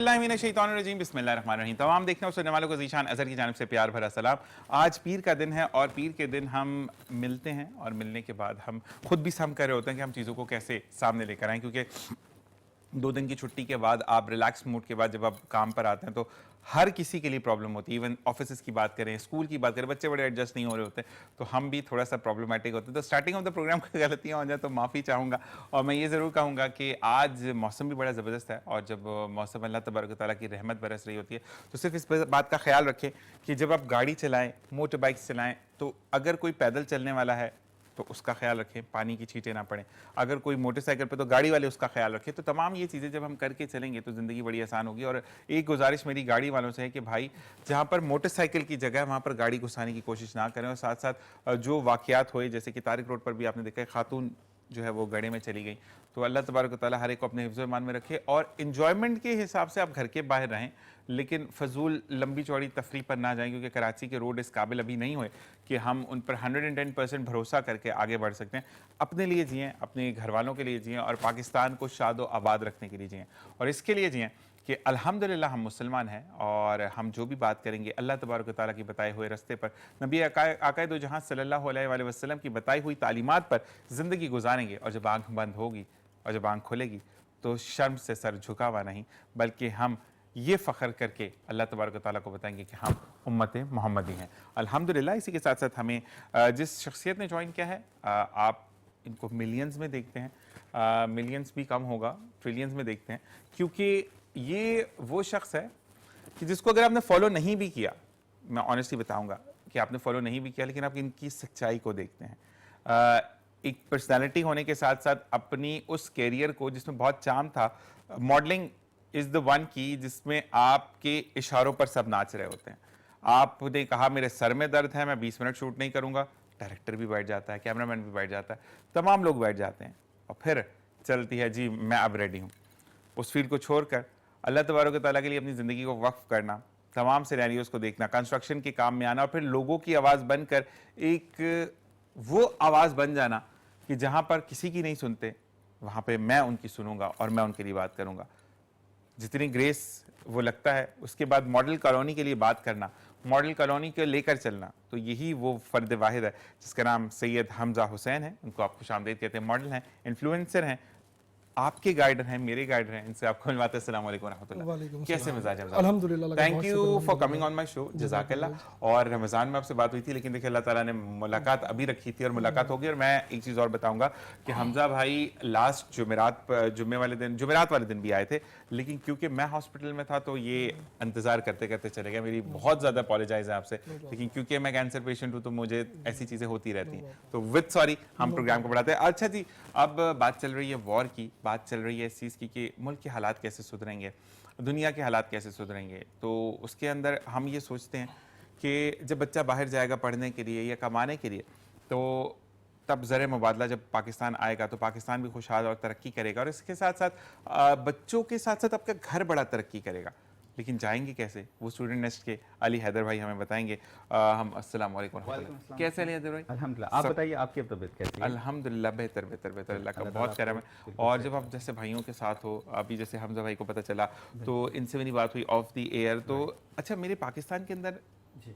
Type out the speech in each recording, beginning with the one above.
बिस्मिल्लाहिर्रहमानिर्रहीम। तमाम देखने और सुनने वालों को ज़ीशान अज़हर की जानिब से प्यार भरा सलाम। आज पीर का दिन है और पीर के दिन हम मिलते हैं और मिलने के बाद हम खुद भी सहम कर रहे होते हैं कि हम चीज़ों को कैसे सामने लेकर आएँ, क्योंकि 2 दिन की छुट्टी के बाद आप रिलैक्स मूड के बाद जब आप काम पर आते हैं तो हर किसी के लिए प्रॉब्लम होती है। इवन ऑफिस की बात करें, स्कूल की बात करें, बच्चे बड़े एडजस्ट नहीं हो रहे होते, तो हम भी थोड़ा सा प्रॉब्लमेटिक होते हैं। तो स्टार्टिंग ऑफ द प्रोग्राम कोई गलतियाँ हो जाए तो माफ़ी चाहूँगा। और मैं ये ज़रूर कहूँगा कि आज मौसम भी बड़ा ज़बरदस्त है, और जब मौसम अल्लाह तबारक तआला की रहमत बरस रही होती है तो सिर्फ इस बात का ख्याल रखें कि जब आप गाड़ी चलाएँ, मोटर बाइक चलाएँ, तो अगर कोई पैदल चलने वाला है तो उसका ख्याल रखें, पानी की छींटें ना पड़ें। अगर कोई मोटरसाइकिल पे तो गाड़ी वाले उसका ख्याल रखें। तो तमाम ये चीज़ें जब हम करके चलेंगे तो ज़िंदगी बड़ी आसान होगी। और एक गुजारिश मेरी गाड़ी वालों से है कि भाई, जहाँ पर मोटरसाइकिल की जगह वहाँ पर गाड़ी घुसाने की कोशिश ना करें। और साथ साथ जो वाक़यात हुए, जैसे कि तारिक रोड पर भी आपने देखा है, खातून जो है वो गड्ढे में चली गई। तो अल्लाह तबारक तआला हर एक को अपने हिफ्ज़ ईमान में रखे, और इन्जॉयमेंट के हिसाब से आप घर के बाहर रहें, लेकिन फजूल लंबी चौड़ी तफरी पर ना जाएं, क्योंकि कराची के रोड इस काबिल अभी नहीं हुए कि हम उन पर 110% भरोसा करके आगे बढ़ सकते हैं। अपने लिए जिएँ, अपने घर वालों के लिए जिएँ, और पाकिस्तान को शादो आबाद रखने के लिए जिएँ। और इसके लिए जिएँ कि अल्हम्दुलिल्लाह हम मुसलमान हैं, और हम जो भी बात करेंगे अल्लाह तबारक व तआला की बताए हुए रास्ते पर, नबी आकाए दो जहां सल्लल्लाहु अलैहि वसल्लम की बताई हुई तालीमात पर ज़िंदगी गुजारेंगे। और जब आंख बंद होगी और जब आंख खुलेगी तो शर्म से सर झुका हुआ नहीं, बल्कि हम ये फ़ख्र करके अल्लाह तबारक व तआला को बताएंगे कि हम उम्मत मोहम्मदी हैं। अल्हम्दुलिल्लाह। इसी के साथ साथ हमें जिस शख्सियत ने ज्वाइन किया है, आप इनको मिलियंस में देखते हैं, मिलियंस भी कम होगा, ट्रिलियंस में देखते हैं, क्योंकि ये वो शख्स है कि जिसको अगर आपने फॉलो नहीं भी किया, मैं ऑनेस्टली बताऊंगा कि आपने फॉलो नहीं भी किया, लेकिन आप इनकी सच्चाई को देखते हैं। एक पर्सनालिटी होने के साथ साथ अपनी उस कैरियर को, जिसमें बहुत चार्म था, मॉडलिंग इज़ द वन की, जिसमें आपके इशारों पर सब नाच रहे होते हैं। आपने कहा मेरे सर में दर्द है, मैं 20 मिनट शूट नहीं करूंगा, डायरेक्टर भी बैठ जाता है, कैमरामैन भी बैठ जाता है, तमाम लोग बैठ जाते हैं, और फिर चलती है जी मैं अब रेडी हूँ। उस फील्ड को छोड़कर अल्लाह तबारक व तआला के लिए अपनी ज़िंदगी को वक्फ करना, तमाम सिनेरियोस को देखना, कंस्ट्रक्शन के काम में आना, और फिर लोगों की आवाज़ बनकर एक वो आवाज़ बन जाना कि जहाँ पर किसी की नहीं सुनते, वहाँ पे मैं उनकी सुनूंगा और मैं उनके लिए बात करूँगा। जितनी ग्रेस वो लगता है, उसके बाद मॉडल कॉलोनी के लिए बात करना, मॉडल कॉलोनी को लेकर चलना, तो यही वो फ़र्द वाहिद है जिसका नाम सैयद हमज़ा हुसैन है। उनको आप खुशामदीद कहते हैं। मॉडल हैं, इन्फ्लुएंसर हैं, आपके गाइडर हैं, मेरे गाइडर हैं, इनसे आपको मिलवाते हैं। अस्सलाम वालेकुम रहमतुल्लाह। कैसे मिजाज है? अल्हम्दुलिल्लाह। Thank you for coming on my show, जज़ाकल्लाह। और रमज़ान में आपसे बात हुई थी, लेकिन देखिए अल्लाह ताला ने मुलाकात अभी रखी थी और मुलाकात हो गई। और मैं एक चीज़ और बताऊंगा कि हमजा भाई लास्ट जुमेरात वाले दिन भी आए थे, लेकिन क्योंकि मैं हॉस्पिटल में था तो ये इंतज़ार करते करते चले गए। मेरी बहुत ज़्यादा अपॉलोजाइज है आपसे, लेकिन क्योंकि मैं कैंसर पेशेंट हूँ तो मुझे ऐसी चीज़ें होती रहती हैं, तो विद सॉरी हम प्रोग्राम को बढ़ाते हैं। अच्छा जी, अब बात चल रही है वॉर की, बात चल रही है इस चीज़ की कि मुल्क के हालात कैसे सुधरेंगे, दुनिया के हालात कैसे सुधरेंगे। तो उसके अंदर हम ये सोचते हैं कि जब बच्चा बाहर जाएगा पढ़ने के लिए या कमाने के लिए, तो तब ज़र मुबादला जब पाकिस्तान आएगा तो पाकिस्तान भी खुशहाल और तरक्की करेगा, और इसके साथ साथ बच्चों के साथ साथ आपका घर बड़ा तरक्की करेगा। लेकिन जाएंगे कैसे, वो स्टूडेंट नेस्ट के अली हैदर भाई हमें बताएंगे। हम अस्सलाम वालेकुम। कैसे अली हैदर भाई? अल्हम्दुलिल्लाह। आप बताइए, आपकी तबीयत कैसी है? अल्हम्दुलिल्लाह बेहतर बेहतर बेहतर, अल्लाह का बहुत करम है। और जब आप जैसे भाइयों के साथ हो, अभी जैसे हमजा भाई को पता चला तो इनसे मेरी बात हुई ऑफ द एयर, तो अच्छा मेरे पाकिस्तान के अंदर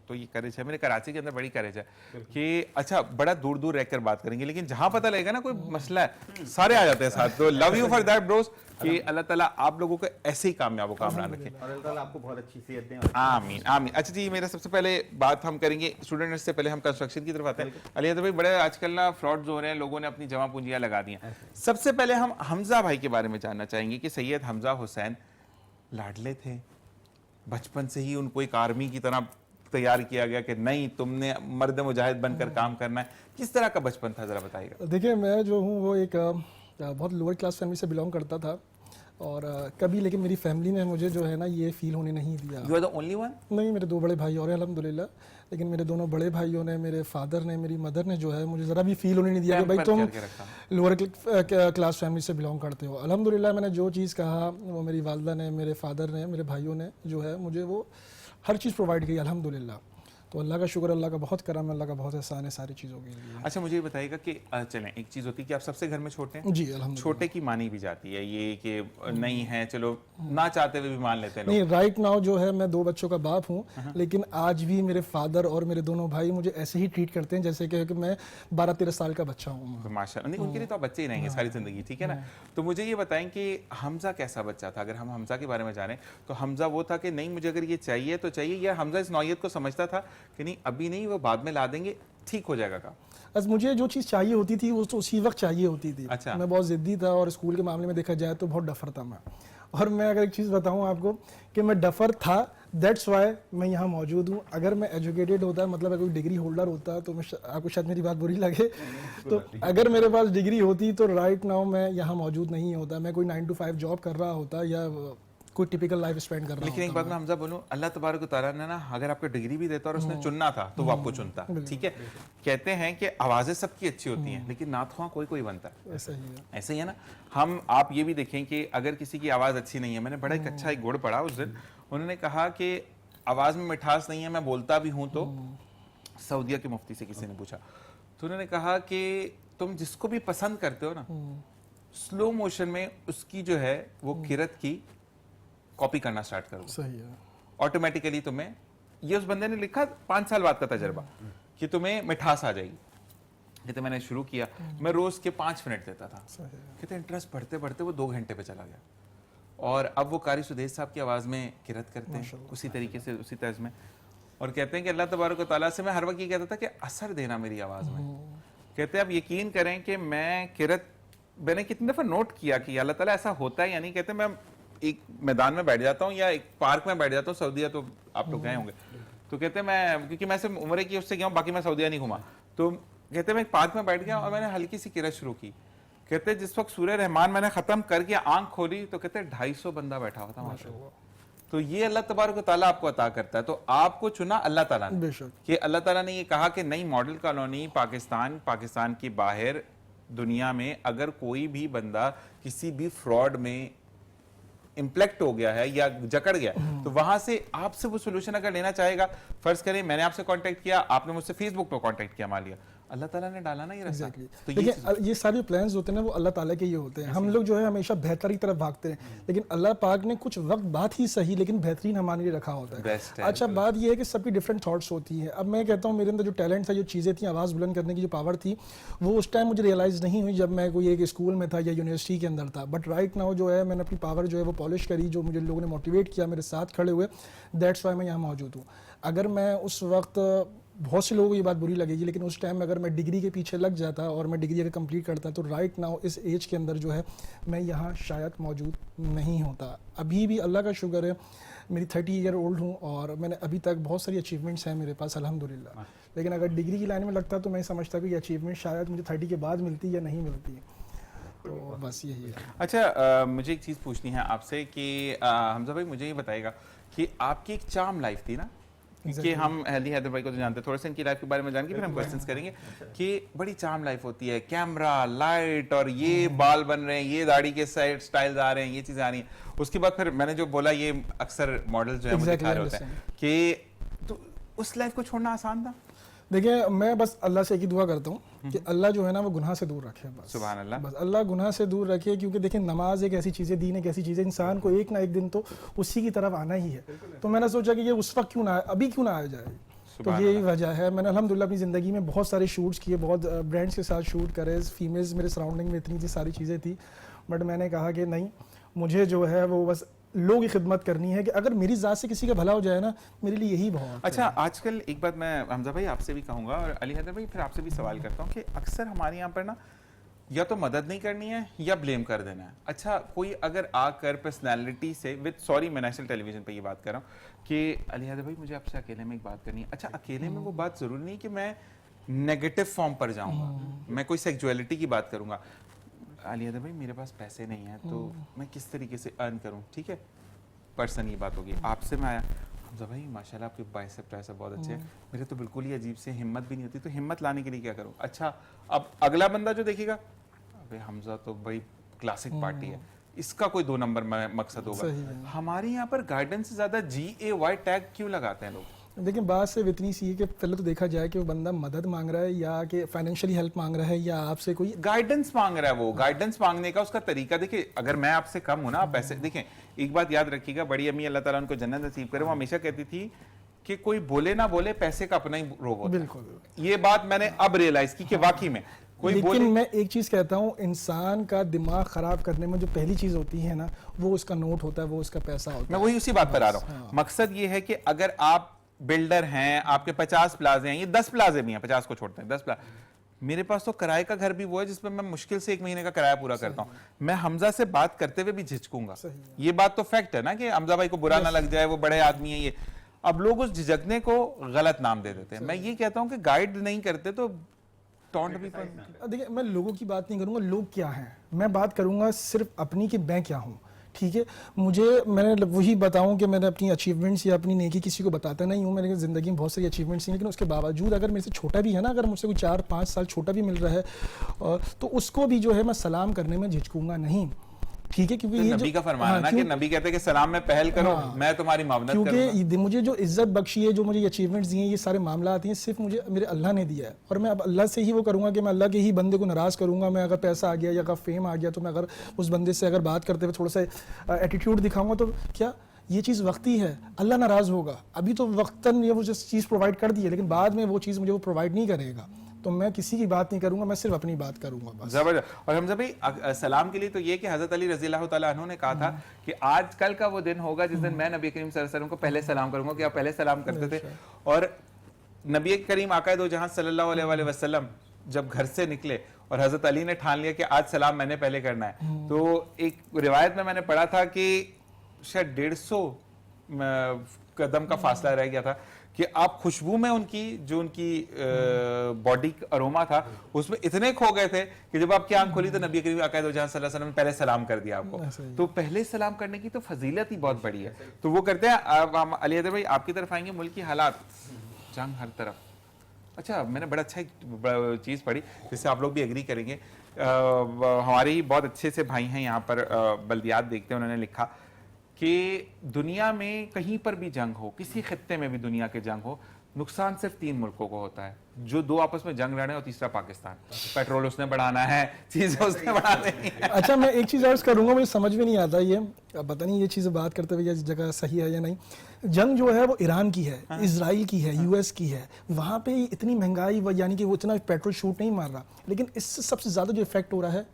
तो ये करेज है, मेरे कराची के अंदर बड़ी करेज है कि अच्छा बड़ा दूर दूर रहकर बात करेंगे, लेकिन जहां पता लगेगा ना कोई मसला है, सारे आ जाते हैं साथ। तो love you for that Bros, कि अल्लाह ताला आप लोगों को ऐसे ही कामयाब कामरान रखे, और अल्लाह ताला आपको बहुत अच्छी सेहत दें। आमीन आमीन। अच्छा जी, मेरा सबसे पहले बात हम करेंगे स्टूडेंट से पहले हम कंस्ट्रक्शन की तरफ आते हैं। अली हैदर भाई, बड़े आजकल ना फ्रॉड्स हो रहे हैं, लोगों ने अपनी जमा पूंजियां लगा दी हैं। सबसे पहले हम हमजा भाई के बारे में जानना चाहेंगे कि सैयद हमजा हुसैन लाडले थे, बचपन से ही उनको एक आर्मी की तरह तैयार किया गया कि नहीं तुमने मर्द मुजाहिद बनकर काम करना है, किस तरह का बचपन था, जरा बताइएगा। देखिए, मैं जो हूँ वो एक बहुत लोअर क्लास फैमिली से बिलोंग करता था, और कभी लेकिन मेरी फैमिली ने मुझे जो है ना ये फील होने नहीं दिया। You are the only one? नहीं, मेरे 2 बड़े भाई और हैं अल्हम्दुलिल्लाह, लेकिन मेरे दोनों बड़े भाइयों ने, मेरे फादर ने, मेरी मदर ने जो है मुझे ज़रा भी फील होने नहीं दिया कि भाई तुम लोअर क्लास फैमिली से बिलोंग करते हो। अल्हम्दुलिल्लाह मैंने जो चीज़ कहा वो मेरी वालदा ने, मेरे फादर ने, मेरे भाइयों ने जो है मुझे वो हर चीज़ प्रोवाइड की अल्हम्दुलिल्लाह। तो अल्लाह का शुक्र, अल्लाह का बहुत करम है, अल्लाह का बहुत एहसान है सारी चीज़ों के लिए। अच्छा मुझे ये बताइएगा कि चलें, एक चीज़ होती है कि आप सबसे घर में छोटे हैं, जी अल्हम्दुलिल्लाह। छोटे की मानी भी जाती है ये कि नहीं है, चलो ना चाहते हुए भी मान लेते हैं लोग। नहीं, राइट नाउ जो है मैं 2 बच्चों का बाप हूँ, लेकिन आज भी मेरे फादर और मेरे दोनों भाई मुझे ऐसे ही ट्रीट करते हैं जैसे कि मैं 12-13 साल का बच्चा हूँ। तो माशाल्लाह, नहीं उनके लिए तो आप बच्चे ही रहेंगे सारी जिंदगी, ठीक है ना। तो मुझे ये बताएं कि हमजा कैसा बच्चा था, अगर हम हमजा के बारे में जानें तो हमजा वो था कि नहीं मुझे अगर ये चाहिए तो चाहिए, या हमजा इस नौयत को समझता था कि नहीं अभी नहीं, वो बाद में ला देंगे, ठीक हो जाएगा काम। बस मुझे जो चीज़ चाहिए होती थी वो तो उसी वक्त चाहिए होती थी। अच्छा। मैं बहुत ज़िद्दी था और स्कूल के मामले में देखा जाए तो बहुत डफर था मैं। और मैं अगर एक चीज़ बताऊं आपको कि मैं डफर था, दैट्स वाई मैं यहाँ मौजूद हूँ। अगर मैं एजुकेटेड होता, मतलब अगर कोई डिग्री होल्डर होता तो मैं आपको शायद मेरी बात बुरी लगे, तो अगर मेरे पास डिग्री होती तो राइट नाउ मैं यहाँ मौजूद नहीं होता। मैं कोई 9 to 5 जॉब कर रहा होता या कोई टिपिकल लाइफ स्पेंड कर रहा लेकिन एक होता। बात मैं हमजा बोलूं, अल्लाह तबारक व तआला ने ना अगर आपको डिग्री भी देता और उसने चुनना था तो वो आपको चुनता, ठीक है। कहते हैं कि आवाज़ें सबकी अच्छी होती हैं लेकिन नाथुआ कोई कोई बनता है, ऐसा ही है। ऐसे ही है ना। हम आप ये भी देखें कि अगर किसी की आवाज़ अच्छी नहीं है, मैंने बड़ा एक अच्छा एक गुड़ पढ़ा उस दिन, उन्होंने कहा कि आवाज़ में मिठास नहीं है, मैं बोलता भी हूँ तो, सऊदिया के मुफ्ती से किसी ने पूछा तो उन्होंने कहा कि तुम जिसको भी पसंद करते हो ना, स्लो मोशन में उसकी जो है वो किरत की कॉपी करना स्टार्ट करो, सही है। ऑटोमेटिकली तुम्हें, ये उस बंदे ने लिखा 5 साल बाद का तजर्बा, कि तुम्हें मिठास आ जाएगी। कहते मैंने शुरू किया, मैं रोज के 5 मिनट देता था, सही है। कहते इंटरेस्ट बढ़ते बढ़ते वो 2 घंटे पे चला गया, और अब वो कारी सुदेश साहब की आवाज में किरत करते हैं उसी तरीके से, उसी तर्ज में। और कहते हैं कि अल्लाह तबारक व तआला से मैं हर वक्त ये कहता था कि असर देना मेरी आवाज में। कहते हैं आप यकीन करें कि मैं किरत, मैंने कितनी दफा नोट किया कि अल्लाह ताला ऐसा होता है या नहीं। कहते मैं एक मैदान में बैठ जाता हूँ या एक पार्क में बैठ जाता हूँ, सऊदीया तो आप लोग गए होंगे, तो कहते मैं, क्योंकि मैं सिर्फ उम्र की उससे गया हूँ, बाकी मैं सऊदीया नहीं घुमा, तो कहते मैं एक पार्क में बैठ गया और मैंने हल्की सी किरत शुरू की। कहते जिस वक्त सूरह रहमान मैंने खत्म करके आंख खोली तो कहते 250 बंदा बैठा हुआ था माशाल्लाह। तो ये अल्लाह तबारक व तआला आपको अता करता है। तो आपको चुना अल्लाह ताला ने, बेशक। कि अल्लाह ताला ने ये कहा कि नई मॉडल कॉलोनी पाकिस्तान, पाकिस्तान की बाहर दुनिया में अगर कोई भी बंदा किसी भी फ्रॉड में इम्प्लेक्ट हो गया है या जकड़ गया, तो वहां से आपसे वो सोल्यूशन अगर लेना चाहेगा, फर्ज करें मैंने आपसे कांटेक्ट किया, आपने मुझसे फेसबुक पर कांटेक्ट किया, मान लिया अल्लाह ताला ने डाला ना ये रास्ता। तो देखिए ये सारे प्लान्स होते हैं ना वो अल्लाह ताला के ही होते हैं। हम लोग जो है हमेशा बेहतर की तरफ भागते हैं, लेकिन अल्लाह पाक ने कुछ वक्त बात ही सही लेकिन बेहतरीन हमारे लिए रखा होता है। बेस्ट है। अच्छा बात ये है कि सबकी डिफरेंट थॉट्स होती हैं। अब मैं कहता हूँ मेरे अंदर जो टैलेंट था, जो चीज़ें थी, आवाज़ बुलंद करने की जो पावर थी, वो उस टाइम मुझे रियलाइज़ नहीं हुई जब मैं कोई एक स्कूल में था या यूनिवर्सिटी के अंदर था। बट राइट नाउ जो है मैंने अपनी पावर जो है वो पॉलिश करी, जो मुझे लोगों ने मोटिवेट किया, मेरे साथ खड़े हुए, दैट्स वाई मैं यहाँ मौजूद हूँ। अगर मैं उस वक्त, बहुत से लोगों को ये बात बुरी लगेगी, लेकिन उस टाइम में अगर मैं डिग्री के पीछे लग जाता और मैं डिग्री अगर कंप्लीट करता तो राइट नाउ इस एज के अंदर जो है मैं यहाँ शायद मौजूद नहीं होता। अभी भी अल्लाह का शुक्र है मेरी 30 ईयर ओल्ड हूँ और मैंने अभी तक बहुत सारी अचीवमेंट्स हैं मेरे पास अल्हम्दुलिल्लाह। लेकिन अगर डिग्री की लाइन में लगता तो मैं समझता कि ये अचीवमेंट शायद मुझे 30 के बाद मिलती या नहीं मिलती। तो बस यही है। अच्छा मुझे एक चीज़ पूछनी है आपसे कि हमजा भाई मुझे ये बताएगा कि आपकी एक चार्म लाइफ थी ना, कि हम अली हैदर भाई को तो जानते हैं, थोड़ा सा इनकी लाइफ के बारे में जान के फिर हम क्वेश्चंस करेंगे कि बड़ी चार्म लाइफ होती है, कैमरा, लाइट और ये बाल बन रहे हैं, ये दाढ़ी के साइड स्टाइल्स आ रहे हैं, ये चीज़ें आ रही हैं। उसके बाद फिर मैंने जो बोला ये अक्सर मॉडल जो है मुझे दिखा रहे होते हैं कि तो उस लाइफ को छोड़ना आसान था। देखिए मैं बस अल्लाह से एक ही दुआ करता हूँ कि अल्लाह जो है ना वो गुनाह से दूर रखे, बस सुभान अल्लाह, बस अल्लाह गुनाह से दूर रखे। क्योंकि देखिए नमाज एक ऐसी चीज़ है, दीन एक ऐसी चीज़ है, इंसान को एक ना एक दिन तो उसी की तरफ आना ही है। तो मैंने सोचा कि ये उस वक्त क्यों ना, अभी क्यों ना आ जाए। तो यही वजह है। मैंने अल्हम्दुलिल्लाह अपनी ज़िंदगी में बहुत सारे शूट्स किए, बहुत ब्रांड्स के साथ शूट करे, फीमेल्स मेरे सराउंडिंग में इतनी सारी चीज़ें थी, बट मैंने कहा कि नहीं, मुझे जो है वो बस लोगों की खिदमत करनी है कि अगर मेरी ज़ात से किसी का भला हो जाए ना, मेरे लिए यही बहुत। अच्छा आजकल एक बात मैं हमजा भाई आपसे भी कहूँगा और अली हैदर भाई फिर आपसे भी सवाल करता हूँ कि अक्सर हमारे यहाँ पर ना या तो मदद नहीं करनी है या ब्लेम कर देना है। अच्छा कोई अगर आकर पर्सनैलिटी से विद, सॉरी मैं नेशनल टेलीविजन पे ये बात कर रहा हूँ कि अली हैदर भाई मुझे आपसे अकेले में एक बात करनी है। अच्छा अकेले में वो बात ज़रूरी नहीं कि मैं नेगेटिव फॉर्म पर जाऊँगा, मैं कोई सेक्सुअलिटी की बात करूँगा। अली हैदर भाई मेरे पास पैसे नहीं हैं तो मैं किस तरीके से अर्न करूँ, ठीक है, पर्सन ये बात होगी। आपसे मैं आया, हमजा भाई माशाल्लाह आपके बाइसेप ट्राइसेप बहुत अच्छे हैं, मेरे तो बिल्कुल ही अजीब से हिम्मत भी नहीं होती, तो हिम्मत लाने के लिए क्या करूँ। अच्छा अब अगला बंदा जो देखेगा, अबे हमजा तो बड़ी क्लासिक पार्टी है, इसका कोई 2 नंबर मकसद होगा। हमारे यहाँ पर गाइडेंस से ज़्यादा GAY टैग क्यों लगाते हैं लोग? देखिए बात सिर्फ इतनी सी है कि पहले तो देखा जाए कि वो बंदा मदद मांग रहा है या कि फाइनेंशियली हेल्प मांग रहा है या आपसे कोई गाइडेंस मांग रहा है। वो गाइडेंस मांगने का उसका तरीका देखिए, अगर मैं आपसे कम हूं ना, आप पैसे देखें, एक बात याद रखिएगा, बड़ी अम्मी अल्लाह ताला उनको जन्नत नसीब करे, वो हमेशा कहती थी कि कोई बोले ना बोले पैसे का अपना ही रोग होता है। बिल्कुल। ये बात मैंने अब रियलाइज की कि वाकई में कोई लेकिन बोले। मैं एक चीज कहता हूँ, इंसान का दिमाग खराब करने में जो पहली चीज होती है ना, वो उसका नोट होता है, वो उसका पैसा होता मैं है। वही उसी बात पर आ रहा हूँ। मकसद ये है कि अगर आप बिल्डर हैं, आपके 50 प्लाजे हैं, ये 10 प्लाजे भी हैं, 50 को छोड़ते हैं, 10 प्लाजे, मेरे पास तो किराए का घर भी वो है जिसमें मैं मुश्किल से 1 महीने का किराया पूरा करता हूँ। मैं हमजा से बात करते हुए भी झिझकूंगा। ये बात तो फैक्ट है ना कि हमजा भाई को बुरा ना लग जाए, वो बड़े आदमी है। ये अब लोग उस झिझकने को गलत नाम दे देते हैं। मैं ये कहता हूँ कि गाइड नहीं करते तो टॉन्ट भी पर। देखिए मैं लोगों की बात नहीं करूंगा, लोग क्या हैं, मैं बात करूंगा सिर्फ अपनी कि मैं क्या हूँ। ठीक है, मैंने वही बताऊं कि मैंने अपनी अचीवमेंट्स या अपनी नेकी किसी को बताता नहीं हूँ। मेरी ज़िंदगी में बहुत सारी अचीवमेंट्स हैं, लेकिन उसके बावजूद अगर मेरे से छोटा भी है ना, अगर मुझसे कोई 4-5 साल छोटा भी मिल रहा है तो उसको भी जो है मैं सलाम करने में झिझकूंगा नहीं। ठीक है, क्योंकि तो ये नबी का फरमान है ना क्यों, कि नबी कहते हैं कि सलाम में पहल करो, मैं तुम्हारी मावनत करूंगा। क्योंकि मुझे जो इज्जत बख्शी है, जो मुझे अचीवमेंट्स दिए हैं, ये सारे मामला आते हैं सिर्फ मुझे मेरे अल्लाह ने दिया है। और मैं अब अल्लाह से ही वो करूंगा कि मैं अल्लाह के ही बंदे को नाराज़ करूंगा। मैं अगर पैसा आ गया या अगर फेम आ गया तो मैं अगर उस बंदे से अगर बात करते हुए थोड़ा सा एटीट्यूड दिखाऊंगा तो क्या ये चीज़ वक्ती है, अल्लाह नाराज़ होगा। अभी तो वक्तन ये वो चीज़ प्रोवाइड कर दी है, लेकिन बाद में वो चीज़ मुझे वो प्रोवाइड नहीं करेगा। तो मैं किसी की बात नहीं करूंगा, मैं सिर्फ अपनी बात करूंगा बस। जबरदस्त। और हमजा भाई सलाम के लिए तो ये कि हजरत अली रजी अल्लाह तआला अन्हु ने कहा था कि आज कल का वो दिन होगा जिस दिन मैं नबी करीम सल्लल्लाहु अलैहि वसल्लम को पहले सलाम करूंगा, कि आप पहले सलाम करते थे। और नबी करीम आका दो जहां सल्लल्लाहु अलैहि वसल्लम जब घर से निकले और हजरत अली ने ठान लिया कि आज सलाम मैंने पहले करना है, तो एक रिवायत में मैंने पढ़ा था कि शायद 150 कदम का फासला रह गया था कि आप खुशबू में उनकी जो उनकी बॉडी अरोमा था उसमें इतने खो गए थे कि जब आपकी आंख खुली तो नबी करीम आका दो जहां सल्लल्लाहु अलैहि वसल्लम ने पहले सलाम कर दिया आपको। तो पहले सलाम करने की तो फजीलत ही बहुत बड़ी है, तो वो करते हैं। अब हम अली हैदर भाई आपकी तरफ आएंगे। मुल्क की हालात, जंग हर तरफ। अच्छा, मैंने बड़ा अच्छा एक चीज़ पढ़ी जिससे आप लोग भी एग्री करेंगे। हमारे ही बहुत अच्छे से भाई हैं यहाँ पर, बल्दियात देखते हैं, उन्होंने लिखा कि दुनिया में कहीं पर भी जंग हो, किसी खित्ते में भी दुनिया के जंग हो, नुकसान सिर्फ 3 मुल्कों को होता है, जो 2 आपस में जंग लड़े और तीसरा पाकिस्तान। पेट्रोल उसने बढ़ाना है, चीजें उसने बढ़ानी है। अच्छा, मैं एक चीज़ अर्ज करूंगा, मुझे समझ में नहीं आता ये, पता नहीं ये चीज़ बात करते हुए इस जगह सही है या नहीं। जंग जो है वो ईरान की है, इजराइल की है, यूएस की है। वहाँ पे इतनी महंगाई, यानी कि वो इतना पेट्रोल शूट नहीं मार रहा, लेकिन इससे सबसे ज़्यादा जो इफेक्ट हो रहा है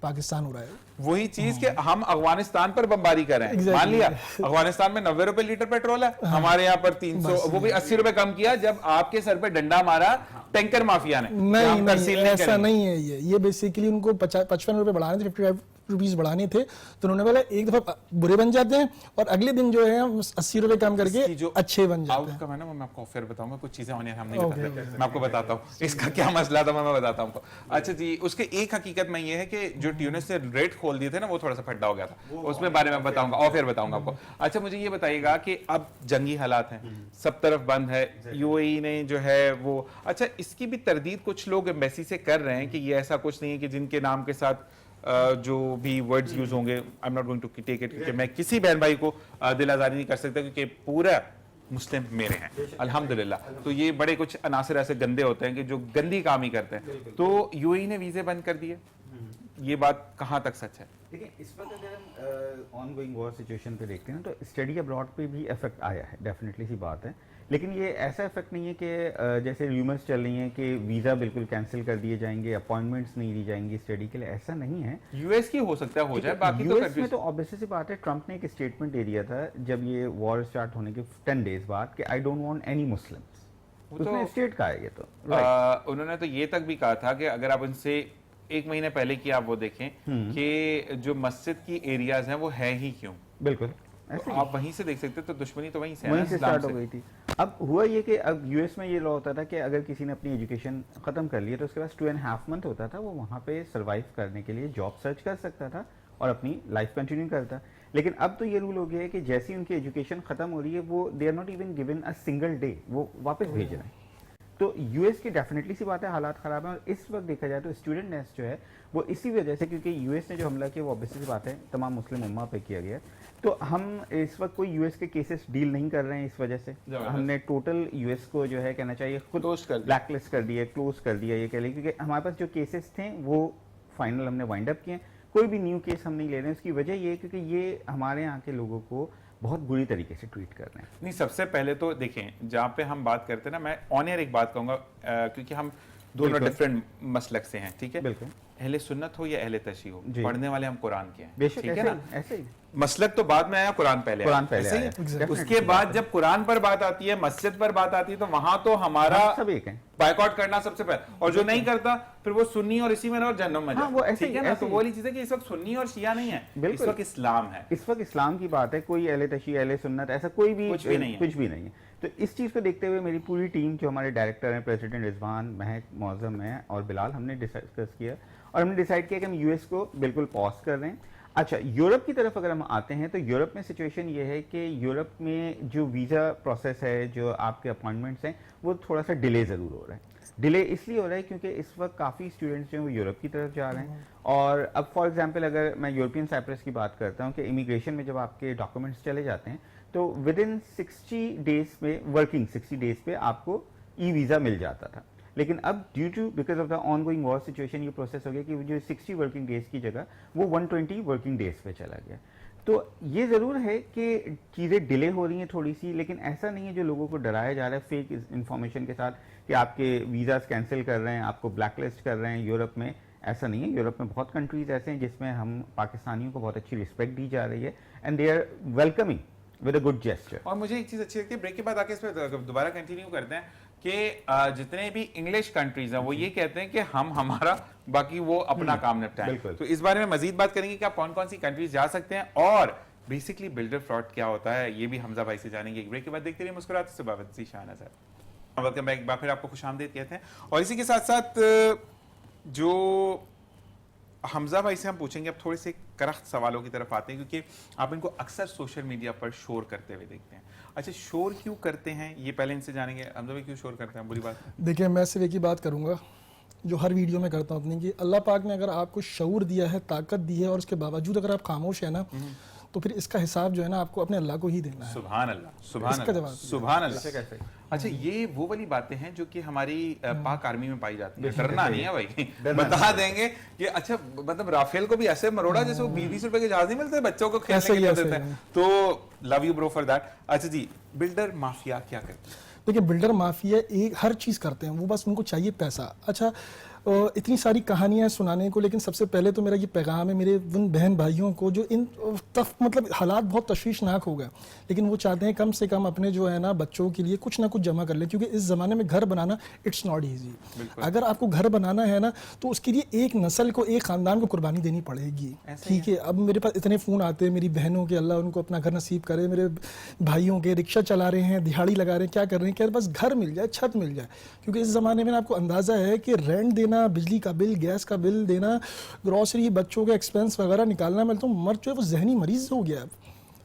पाकिस्तान हो रहा है। वही चीज के हम अफगानिस्तान पर बमबारी कर रहे हैं। Exactly. मान लिया अफगानिस्तान में 90 रुपए लीटर पेट्रोल है, हमारे यहाँ पर 300, वो भी 80 रुपए कम किया जब आपके सर पे डंडा मारा टैंकर माफिया ने। नहीं, ऐसा नहीं है। ये बेसिकली उनको 55 रुपए बढ़ाने थे, 55 रुपीस बढ़ाने थे, तो उन्होंने बोला एक दफा बुरे बन जाते हैं और अगले दिन जो है 80 रुपए कम करके अच्छे बन जाते हैं। का मैंने मैं आपको फिर बताऊंगा, कुछ चीजें होने हम नहीं बताते, मैं आपको बताता हूँ इसका क्या मसला था, मैं बताता हूँ। अच्छा जी, उसके एक हकीकत में ये है कि जो ट्यूनिस से रेट खोल दिए थे ना, वो थोड़ा सा फड्डा हो गया था, उसमें बारे में बताऊंगा और फिर बताऊंगा आपको। अच्छा, मुझे ये बताइएगा कि अब जंगी हालात हैं, सब तरफ बंद है, यूएई ने जो है वो, अच्छा इसकी भी तरदीद कुछ लोग एम्बेसी से कर रहे हैं कि ये ऐसा कुछ नहीं है कि जिनके नाम के साथ जो भी वर्ड्स यूज होंगे, I am not going to take it, क्योंकि मैं किसी बहन भाई को दिल आज़ारी नहीं कर सकता, क्योंकि पूरा मुस्लिम मेरे हैं अल्हम्दुलिल्लाह। तो ये बड़े कुछ अनासर ऐसे गंदे होते हैं कि जो गंदी काम ही करते हैं। तो यूएई ने वीजे बंद कर दिए, ये बात कहाँ तक सच है? देखिए, इस वक्त अगर हम ऑन गोइंग वॉर सिचुएशन पे देखते हैं तो स्टडी अब्रॉड पे भी इफेक्ट आया है, डेफिनेटली सी बात है। लेकिन ये ऐसा इफेक्ट नहीं है कि जैसे र्यूमर्स चल रही हैं कि वीज़ा बिल्कुल कैंसिल कर दिए जाएंगे, अपॉइंटमेंट्स नहीं दी जाएंगी स्टडी के लिए, ऐसा नहीं है। यूएस की हो सकता है हो जाए, बाकी तो यूएस में तो ऑब्वियसली सी बात है, ट्रंप ने एक स्टेटमेंट दे दिया था जब ये वॉर स्टार्ट होने के 10 डेज बाद कि I don't want any Muslims. उसने स्टेट कहा है ये तो, उन्होंने तो ये तक भी कहा था कि अगर आप उनसे 1 महीने पहले की आप वो देखें कि जो मस्जिद की एरियाज हैं वो है ही क्यों, बिल्कुल तो आप वहीं से देख सकते, तो दुश्मनी तो वहीं से है, वहीं से स्टार्ट हो गई थी। अब हुआ ये कि अब यूएस में ये लॉ होता था कि अगर किसी ने अपनी एजुकेशन खत्म कर ली तो उसके पास 2.5 मंथ होता था, वो वहाँ पे सर्वाइव करने के लिए जॉब सर्च कर सकता था और अपनी लाइफ कंटिन्यू करता। लेकिन अब तो ये रूल हो गया है कि जैसी उनकी एजुकेशन खत्म हो रही है, वो they are not even given a single day, वो वापस भेज रहे हैं। तो यूएस की डेफिनेटली सी बात है हालात ख़राब है, और इस वक्त देखा जाए तो स्टूडेंट नेस्ट जो है वो इसी वजह से, क्योंकि यूएस ने जो हमला किया वो ऑब्वियसली सी बात है तमाम मुस्लिम उम्मा पे किया गया है, तो हम इस वक्त कोई यूएस के केसेस डील नहीं कर रहे हैं इस वजह से। हमने टोटल यूएस को जो है कहना चाहिए खुद ब्लैकलिस्ट कर दिया, क्लोज कर दिया ये कह लें, क्योंकि हमारे पास जो केसेस थे वो फाइनल हमने वाइंड अप किए, कोई भी न्यू केस हम नहीं ले रहे हैं। उसकी वजह ये है क्योंकि ये हमारे यहाँ के लोगों को बहुत बुरी तरीके से ट्रीट कर रहे हैं। नहीं, सबसे पहले तो देखें, जहाँ पे हम बात करते हैं ना, मैं ऑन एयर एक बात कहूँगा, क्योंकि हम दोनों डिफरेंट मसलक से हैं, ठीक है, बिल्कुल, अहले सुन्नत हो या अहले तशी हो, पढ़ने वाले हम कुरान के हैं, बेशक, ठीक है ना, ऐसे ही मसलक तो बाद में आया, कुरान पहले आया। आया। उसके बाद जब कुरान पर बात आती है, मस्जिद पर बात आती है, तो वहां तो हमारा सब एक है, बायकॉट करना सबसे पहले, और जो नहीं करता फिर वो सुन्नी और इसी में और जहन्नम में वो ऐसे ठीक है ना। तो वो वाली चीज है कि इस वक्त सुन्नी और शिया नहीं है, इस वक्त इस्लाम है, इस वक्त इस्लाम की बात है, कोई अहले तशी अहले सुन्नत ऐसा कोई भी कुछ भी नहीं है। तो इस चीज़ को देखते हुए मेरी पूरी टीम, जो हमारे डायरेक्टर हैं, प्रेसिडेंट रिजवान, महक, मौजम है और बिलाल, हमने डिस्कस किया और हमने डिसाइड किया कि हम यूएस को बिल्कुल पॉज कर रहे हैं। अच्छा, यूरोप की तरफ अगर हम आते हैं तो यूरोप में सिचुएशन ये है कि यूरोप में जो वीज़ा प्रोसेस है, जो आपके अपॉइंटमेंट्स हैं, वो थोड़ा सा डिले ज़रूर हो रहा है। डिले इसलिए हो रहा है क्योंकि इस वक्त काफ़ी स्टूडेंट्स जो हैं वो यूरोप की तरफ जा रहे हैं, और अब फॉर एग्जांपल अगर मैं यूरोपियन साइप्रस की बात करता हूँ कि इमिग्रेशन में जब आपके डॉक्यूमेंट्स चले जाते हैं तो विद इन 60 डेज में, वर्किंग 60 डेज पे आपको ई वीज़ा मिल जाता था, लेकिन अब due to because of the ongoing war situation ये प्रोसेस हो गया कि जो 60 वर्किंग डेज की जगह वो 120 वर्किंग डेज पे चला गया। तो ये ज़रूर है कि चीज़ें डिले हो रही हैं थोड़ी सी, लेकिन ऐसा नहीं है जो लोगों को डराया जा रहा है फेक इन्फॉर्मेशन के साथ कि आपके वीज़ाज कैंसिल कर रहे हैं, आपको ब्लैकलिस्ट कर रहे हैं। यूरोप में ऐसा नहीं है, यूरोप में बहुत कंट्रीज़ ऐसे हैं जिसमें हम पाकिस्तानियों को बहुत अच्छी रिस्पेक्ट दी जा रही है, and they are welcoming with a good gesture. और मुझे एक चीज़ अच्छी लगती है, ब्रेक के बाद आके इस पर दोबारा कंटिन्यू करते हैं कि जितने भी इंग्लिश कंट्रीज हैं वो ये कहते हैं कि हम हमारा, बाकी वो अपना काम निपटाएं। तो इस बारे में मजीद बात करेंगे कि आप कौन कौन सी कंट्रीज जा सकते हैं और बेसिकली बिल्डर फ्रॉड क्या होता है, ये भी हमजा भाई से जानेंगे। एक ब्रेक के बाद देखते रहिए मुस्कुराते से बाबत जी शाहना सर। वेलकम बैक, एक बार फिर आपको खुशामदीद कहते हैं। और इसी के साथ साथ जो हमजा भाई से हम पूछेंगे, अब थोड़े से करख्त सवालों की तरफ आते हैं, क्योंकि आप इनको अक्सर सोशल मीडिया पर शोर करते हुए देखते हैं। अच्छा, शोर क्यों करते हैं ये पहले इनसे जानेंगे। हमजा भाई क्यों शोर करते हैं, बुरी बात? देखिए, मैं सिर्फ एक ही बात करूंगा जो हर वीडियो में करता हूँ अपनी, कि अल्लाह पाक ने अगर आपको शऊर दिया है, ताकत दी है, और उसके बावजूद अगर आप खामोश है ना, तो फिर इसका हिसाब जो है ना आपको अपने अल्लाह को ही देना है। सुभान अल्लाह, सुभान अल्लाह, सुभान अल्लाह। कैसे? अच्छा, ये वो वाली बातें हैं जो कि हमारी पाक आर्मी में पाई जाती है। डरना नहीं है भाई, बता देंगे कि अच्छा, मतलब राफेल को भी ऐसे मरोड़ा जैसे वो 20-20 रुपए के जहाज नहीं मिलते बच्चों को खेलने के लिए देते हैं। तो love you bro for that. अच्छा जी, बिल्डर माफिया क्या करते हैं? देखिए, बिल्डर माफिया एक हर चीज़ करते हैं, वो बस उनको चाहिए पैसा। अच्छा, इतनी सारी कहानियां सुनाने को, लेकिन सबसे पहले तो मेरा ये पैगाम है मेरे उन बहन भाइयों को जो इन मतलब हालात बहुत तशवीशनाक हो गए, लेकिन वो चाहते हैं कम से कम अपने जो है ना बच्चों के लिए कुछ ना कुछ जमा कर ले, क्योंकि इस ज़माने में घर बनाना इट्स नॉट ईजी। अगर आपको घर बनाना है ना तो उसके लिए एक नस्ल को, एक ख़ानदान को कुर्बानी देनी पड़ेगी। ठीक है, अब मेरे पास इतने फ़ोन आते हैं मेरी बहनों के, अल्लाह उनको अपना घर नसीब करे, मेरे भाइयों के रिक्शा चला रहे हैं, दिहाड़ी लगा रहे हैं, क्या कर रहे हैं, क्या बस घर मिल जाए, छत मिल जाए। क्योंकि इस ज़माने में आपको अंदाज़ा है कि रेंट देना, बिजली का बिल, गैस का बिल देना, ग्रॉसरी, बच्चों के एक्सपेंस वगैरह निकालना, मैं तो मर जो है वो जहनी मरीज हो गया।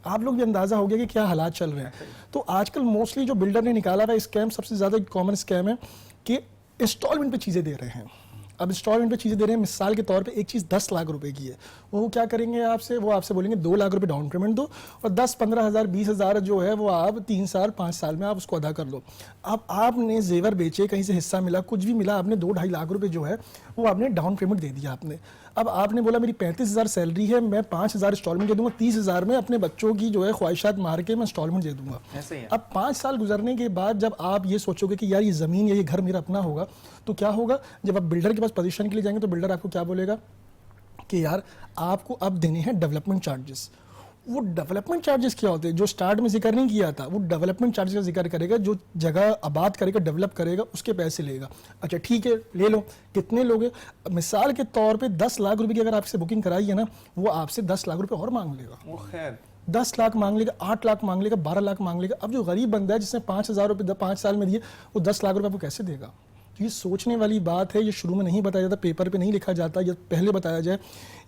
आप लोग भी अंदाजा हो गया कि क्या हालात चल रहे हैं। तो आजकल मोस्टली जो बिल्डर ने निकाला हुआ स्कैम, सबसे ज़्यादा कॉमन स्कैम है कि इंस्टॉलमेंट पे चीज़ें दे रहे हैं। अब इंस्टॉलमेंट पे चीज़ें दे रहे हैं, मिसाल के तौर पे एक चीज़ 10 लाख रुपए की है, वो क्या करेंगे आपसे, वो आपसे बोलेंगे 2 लाख रुपए डाउन पेमेंट दो और 10-15 हज़ार 20 हज़ार जो है वो आप 3 साल 5 साल में आप उसको अदा कर लो। अब आपने जेवर बेचे, कहीं से हिस्सा मिला, कुछ भी मिला, आपने 2-2.5 लाख रुपए जो है वो आपने डाउन पेमेंट दे दिया आपने। अब आपने बोला मेरी 35,000 सैलरी है, मैं 5,000 इंस्टॉलमेंट दे दूंगा, 30,000 में अपने बच्चों की जो है ख्वाहिशात मार के मैं इंस्टॉलमेंट दे दूंगा। अब 5 साल गुजरने के बाद जब आप ये सोचोगे कि यार ये ज़मीन या ये घर मेरा अपना होगा, तो क्या होगा, जब आप बिल्डर के पास पोजीशन के लिए जाएंगे तो बिल्डर आपको क्या बोलेगा कि यार आपको अब देने हैं डेवलपमेंट चार्जेस। वो डेवलपमेंट चार्जेस क्या होते हैं, जो स्टार्ट में जिक्र नहीं किया था, वो डेवलपमेंट चार्जेस का जिक्र करेगा, जो जगह आबाद करेगा, डेवलप करेगा, उसके पैसे लेगा। अच्छा ठीक है, ले लो, कितने लोगे, मिसाल के तौर पे 10 लाख रुपए की अगर आपसे बुकिंग कराई है ना, वो आपसे 10 लाख रुपए और मांग लेगा। वो खैर 10 लाख मांग लेगा, 8 लाख मांग लेगा, 12 लाख मांग लेगा। अब जो गरीब बंदा है जिसने 5,000 रुपये 5 साल में दिए, वो 10 लाख रुपए आपको कैसे देगा? तो ये सोचने वाली बात है, ये शुरू में नहीं बताया जाता, पेपर पे नहीं लिखा जाता, ये पहले बताया जाए।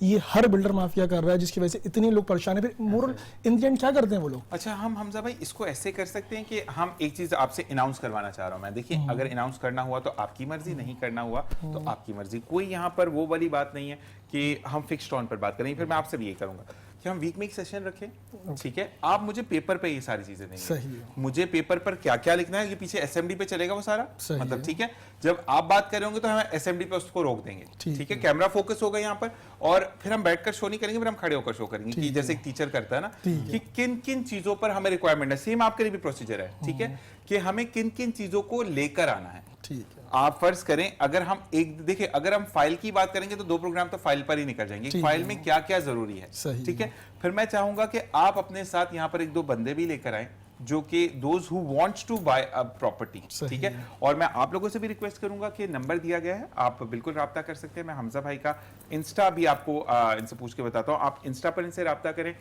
ये हर बिल्डर माफिया कर रहा है, जिसकी वजह से इतने लोग परेशान है। फिर मोरल इन द एंड क्या करते हैं वो लोग? अच्छा, हम हमजा भाई इसको ऐसे कर सकते हैं कि हम एक चीज आपसे अनाउंस करवाना चाह रहा हूं मैं। देखिए, अगर अनाउंस करना हुआ तो आपकी मर्जी, नहीं करना हुआ तो आपकी मर्जी। कोई यहाँ पर वो वाली बात नहीं है कि हम फिक्स्ड टोन पर बात करेंगे। फिर मैं आपसे भी यही करूंगा कि हम वीक में एक सेशन रखें, ठीक है? आप मुझे पेपर पे ये सारी चीजें देंगे, सही है। मुझे पेपर पर क्या क्या लिखना है ये पीछे एसएमडी पे चलेगा वो सारा, सही मतलब है। ठीक है। जब आप बात कर रहे होंगे तो हम एसएमडी पे उसको रोक देंगे, ठीक है? कैमरा फोकस होगा यहाँ पर, और फिर हम बैठकर शो नहीं करेंगे, फिर हम खड़े होकर शो करेंगे कि जैसे एक टीचर करता है ना, कि किन किन चीजों पर हमें रिक्वायरमेंट है। सेम आपके लिए भी प्रोसीजर है, ठीक है, कि हमें किन किन चीजों को लेकर आना है। ठीक है। आप फर्ज करें, अगर हम एक देखिए, अगर हम फाइल की बात करेंगे तो 2 प्रोग्राम तो फाइल पर ही निकल जाएंगे। फाइल में क्या क्या जरूरी है, ठीक है? फिर मैं चाहूंगा कि आप अपने साथ यहाँ पर 1-2 बंदे भी लेकर आए जो कि those who wants to buy a property, ठीक है? और मैं आप लोगों से भी रिक्वेस्ट करूंगा कि नंबर दिया गया है, आप बिल्कुल राब्ता कर सकते हैं। मैं हमजा भाई का इंस्टा भी आपको इनसे पूछ के बताता हूँ, आप इंस्टा पर इनसे राब्ता करें।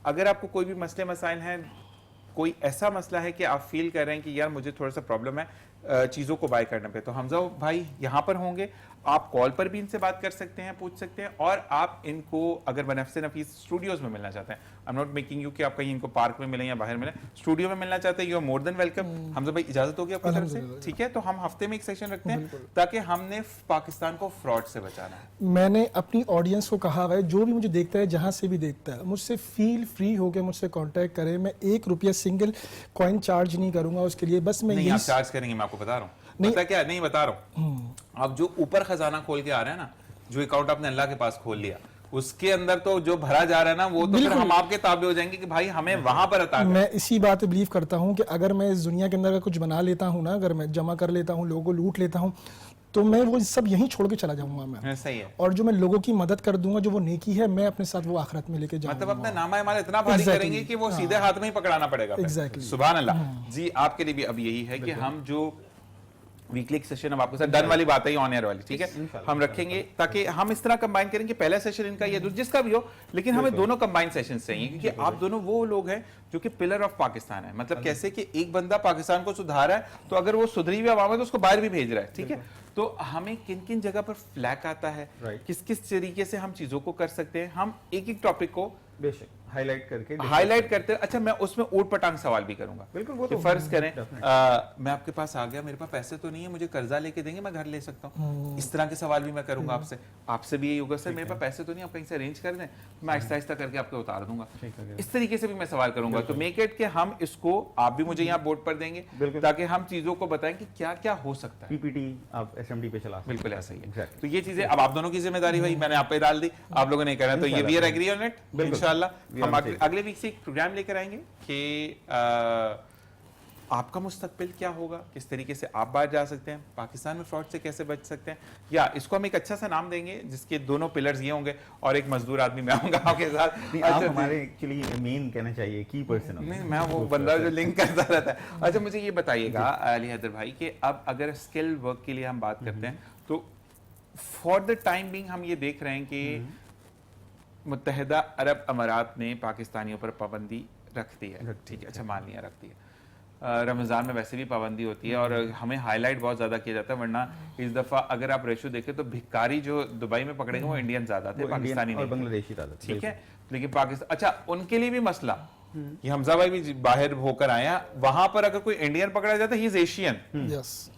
अगर आपको कोई भी मसले मसाइल हैं, कोई ऐसा मसला है कि आप फील कर रहे हैं कि यार मुझे थोड़ा सा प्रॉब्लम है चीज़ों को बाय करने पे, तो हमजा भाई यहाँ पर होंगे। आप कॉल पर भी इनसे बात कर सकते हैं, पूछ सकते हैं। और आप इनको अगर बनफ़ से नफीस स्टूडियोज में मिलना चाहते हैं, आई एम नॉट मेकिंग यू कि आप कहीं इनको पार्क में मिलें या बाहर मिलें, स्टूडियो में मिलना चाहते हैं, you are more than welcome. Hamza भाई इजाजत होगी आपकी तरफ से, ठीक है? तो हम हफ्ते में एक सेशन रखते हैं ताकि हमने पाकिस्तान को फ्रॉड से बचाना है। मैंने अपनी ऑडियंस को कहा है, जो भी मुझे देखता है, जहां से भी देखता है, मुझसे फील फ्री होकर मुझसे कांटेक्ट करे। मैं 1 रुपया सिंगल कॉइन चार्ज नहीं करूंगा उसके लिए, बस मैं नहीं, आप चार्ज करेंगे, मैं आपको बता रहा हूँ। पता क्या, नहीं बता रहा हूँ, आप जो ऊपर खजाना खोल के आ रहे हैं ना, जो अकाउंट आपने अल्लाह के पास खोल लिया, उसके अंदर तो जो भरा जा रहा है ना, वो तो फिर हम आपके ताबे हो जाएंगे कि भाई हमें वहां पर अता कर। मैं इसी बात पे बिलीव करता हूँ कि अगर मैं इस दुनिया के अंदर कुछ बना लेता हूँ ना, अगर मैं जमा कर लेता हूँ, लोगों को लूट लेता हूँ, तो मैं वो सब यहीं छोड़ के चला जाऊंगा मैं। सही है। और जो मैं लोगों की मदद कर दूंगा, जो वो नेकी है, मैं अपने साथ वो आखिरत में लेके जाऊंगा। मतलब अपना नामा माल इतना भारी करेंगे कि वो सीधे हाथ में ही पकड़ाना पड़ेगा। सुभान अल्लाह जी। आपके लिए भी अब यही है कि हम जो वीकली एक सेशन अब आपके साथ डन वाली बात है, ऑन एयर वाली, ठीक है, हम रखेंगे ताकि हम इस तरह कंबाइन करेंगे। पहला सेशन इनका या जिसका भी हो, लेकिन हमें दोनों कंबाइन सेशन चाहिए, क्योंकि आप दोनों वो लोग हैं जो कि पिलर ऑफ पाकिस्तान है। मतलब कैसे कि एक बंदा पाकिस्तान को सुधार है, तो अगर वो सुधरी हुई आवाम है तो उसको बाहर भी भेज रहा है, ठीक है? तो हमें किन किन जगह पर फ्लैग आता है, किस किस तरीके से हम चीजों को कर सकते हैं, हम एक एक टॉपिक को बेशक हाईलाइट करते हैं। अच्छा, मैं उसमें ऊट पटांग सवाल भी करूंगा। बिल्कुल, वो तो फर्ज करें मैं आपके पास आ गया, मेरे पास पैसे तो नहीं है, मुझे कर्जा लेके देंगे, मैं घर ले सकता हूँ, इस तरह के सवाल भी मैं करूंगा आपसे। आपसे भी यही होगा, सर मेरे पास पैसे तो नहीं, आप कहीं से अरेंज कर दें, मैं आहिस्ता आहिस्ता करके आपको उतार दूंगा। इस तरीके से भी मैं सवाल करूंगा। तो मेक इट कि हम इसको, आप भी मुझे यहाँ बोर्ड पर देंगे ताकि हम चीजों को बताएं कि क्या क्या हो सकता है। पीपीटी आप एसएमडी पे चला, बिल्कुल ऐसा ही है। तो ये चीजें अब आप दोनों की जिम्मेदारी भाई, मैंने आप पे डाल दी, आप लोगों ने करना, तो ये we are agree on it. इंशाल्लाह हम अगले वीक से एक प्रोग्राम लेकर आएंगे कि आपका मुस्तकबिल क्या होगा, किस तरीके से आप बाहर जा सकते हैं, पाकिस्तान में फ्रॉड से कैसे बच सकते हैं, या इसको हम एक अच्छा सा नाम देंगे जिसके दोनों पिलर्स ये होंगे, और एक मजदूर आदमी मैं आऊंगा आपके साथ। आप हमारे एक्चुअली मेन कहना चाहिए की पर्सन। नहीं, मैं वो बंदा जो लिंक करता रहता है। अच्छा, मुझे ये बताइएगा अली हैदर भाई कि अब अगर स्किल वर्क के लिए हम बात करते हैं, तो फॉर द टाइम बिंग हम ये देख रहे हैं कि मुत्तहिदा अरब अमारात ने पाकिस्तानियों पर पाबंदी रख दी है, ठीक है? अच्छा, मान लिया रख दी है। रमज़ान में वैसे भी पाबंदी होती है, और हमें हाईलाइट बहुत ज़्यादा किया जाता है, वरना इस दफ़ा अगर आप रेशो देखें तो भिखारी जो दुबई में पकड़ेंगे वो इंडियन ज़्यादा थे, पाकिस्तानी नहीं, बांग्लादेशी ज़्यादा, ठीक है? लेकिन पाकिस्तान, अच्छा, उनके लिए भी मसला, ये हमजा भाई भी बाहर होकर आए हैं, वहां पर अगर कोई इंडियन पकड़ा जाता है, ही इज एशियन,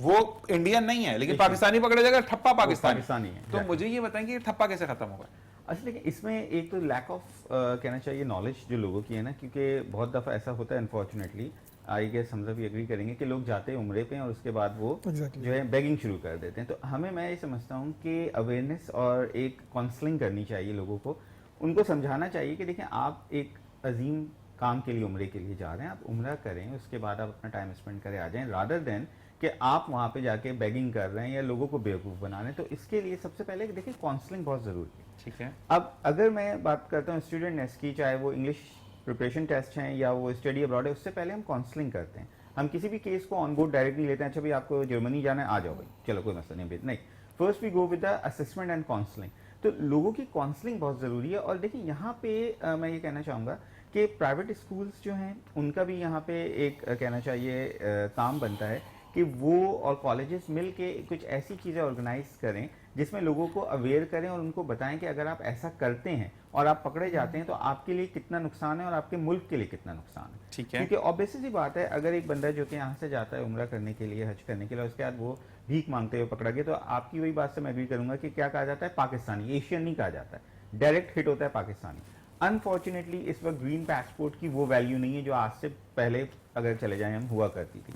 वो इंडियन नहीं है, लेकिन पाकिस्तानी पकड़ा जाएगा, ठप्पा पाकिस्तानी है। तो मुझे ये बताएंगे ठप्पा कैसे खत्म होगा? अच्छा, लेकिन इसमें एक तो लैक ऑफ कहना चाहिए नॉलेज जो लोगों की है ना, क्योंकि बहुत दफ़ा ऐसा होता है अनफॉर्चुनेटली, आई गेस हमजा भी एग्री करेंगे कि लोग जाते हैं उम्रे पे और उसके बाद वो जो है बेगिंग शुरू कर देते हैं। तो हमें, मैं ये समझता हूँ कि अवेयरनेस और एक काउंसलिंग करनी चाहिए लोगों को, उनको समझाना चाहिए कि देखिए आप एक अजीम काम के लिए उम्रे के लिए जा रहे हैं, आप उम्रा करें, उसके बाद आप अपना टाइम स्पेंड करें आ जाएं, रादर देन कि आप वहाँ पे जाके बेगिंग कर रहे हैं या लोगों को बेवकूफ़ बना रहे हैं। तो इसके लिए सबसे पहले देखिए काउंसलिंग बहुत ज़रूरी है, ठीक है? अब अगर मैं बात करता हूँ स्टूडेंट नेस्ट की, चाहे वो इंग्लिश प्रिपरेशन टेस्ट हैं या वो स्टडी अब्रॉड है, उससे पहले हम काउंसलिंग करते हैं। हम किसी भी केस को ऑन बोर्ड डायरेक्ट नहीं लेते हैं, अच्छा भाई आपको जर्मनी जाना है, आ जाओ भाई, चलो कोई मसला नहीं, first we go with the assessment and counselling. तो लोगों की काउंसलिंग बहुत ज़रूरी है। और देखिए यहाँ पे मैं ये कहना चाहूँगा कि प्राइवेट स्कूल्स जो हैं उनका भी यहाँ पे एक कहना चाहिए काम बनता है कि वो और कॉलेजेस मिल के कुछ ऐसी चीज़ें ऑर्गेनाइज करें जिसमें लोगों को अवेयर करें और उनको बताएं कि अगर आप ऐसा करते हैं और आप पकड़े जाते हैं तो आपके लिए कितना नुकसान है और आपके मुल्क के लिए कितना नुकसान है। ठीक है। क्योंकि ऑब्वियस सी बात है, अगर एक बंदा जो कि यहाँ से जाता है उम्रा करने के लिए, हज करने के लिए, उसके बाद वो भीख मांगते हुए पकड़ा गया, तो आपकी वही बात से मैं भी करूंगा कि क्या कहा जाता है, पाकिस्तानी, एशियन नहीं कहा जाता है, डायरेक्ट हिट होता है पाकिस्तानी। अनफॉर्चुनेटली इस वक्त ग्रीन पासपोर्ट की वो वैल्यू नहीं है जो आज से पहले अगर चले जाएं हम हुआ करती थी।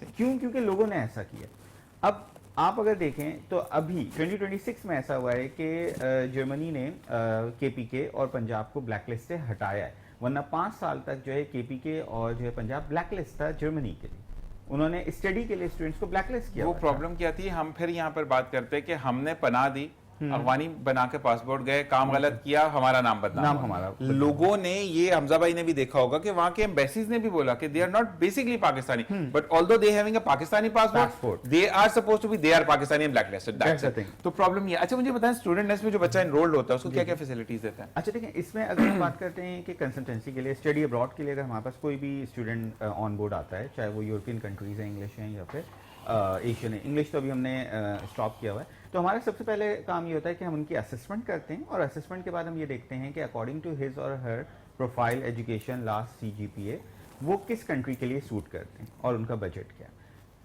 क्यों? क्योंकि लोगों ने ऐसा किया। अब आप अगर देखें तो अभी 2026 में ऐसा हुआ है कि जर्मनी ने केपीके और पंजाब को ब्लैकलिस्ट से हटाया है, वरना 5 साल तक जो है केपीके और जो है पंजाब ब्लैकलिस्ट था जर्मनी के लिए। उन्होंने स्टडी के लिए स्टूडेंट्स को ब्लैकलिस्ट किया। वो प्रॉब्लम क्या थी, हम फिर यहाँ पर बात करते हैं कि हमने पनाह दी, अफगानी बना के पासपोर्ट गए, काम गलत किया, हमारा नाम बदनाम हमारा लोगों ने, ये हमजा भाई ने भी देखा होगा कि वहां के एम्बेसीज ने भी बोला कि they are not basically Pakistani, but although they having a Pakistani passport, they are supposed to be, they are Pakistani and blacklisted, that's the thing. तो प्रॉब्लम ये। अच्छा मुझे बताएं, स्टूडेंट नेस्ट में जो बच्चा एनरोल्ड होता है उसको क्या क्या फैसिलिटीज देते हैं? अच्छा देखिए, इसमें अगर हम बात करते हैं कि कंसल्टेंसी के लिए, स्टडी अब्रॉड के लिए, अगर हमारे पास कोई भी स्टूडेंट ऑन बोर्ड आता है, चाहे वो यूरोपियन कंट्रीज है, इंग्लिश है या फिर एशियन है, इंग्लिश तो अभी हमने स्टॉप किया हुआ है, तो हमारा सबसे पहले काम ये होता है कि हम उनकी असेसमेंट करते हैं और असेसमेंट के बाद हम ये देखते हैं कि अकॉर्डिंग टू हिज और her profile, education, last CGPA, वो किस कंट्री के लिए सूट करते हैं और उनका बजट क्या है।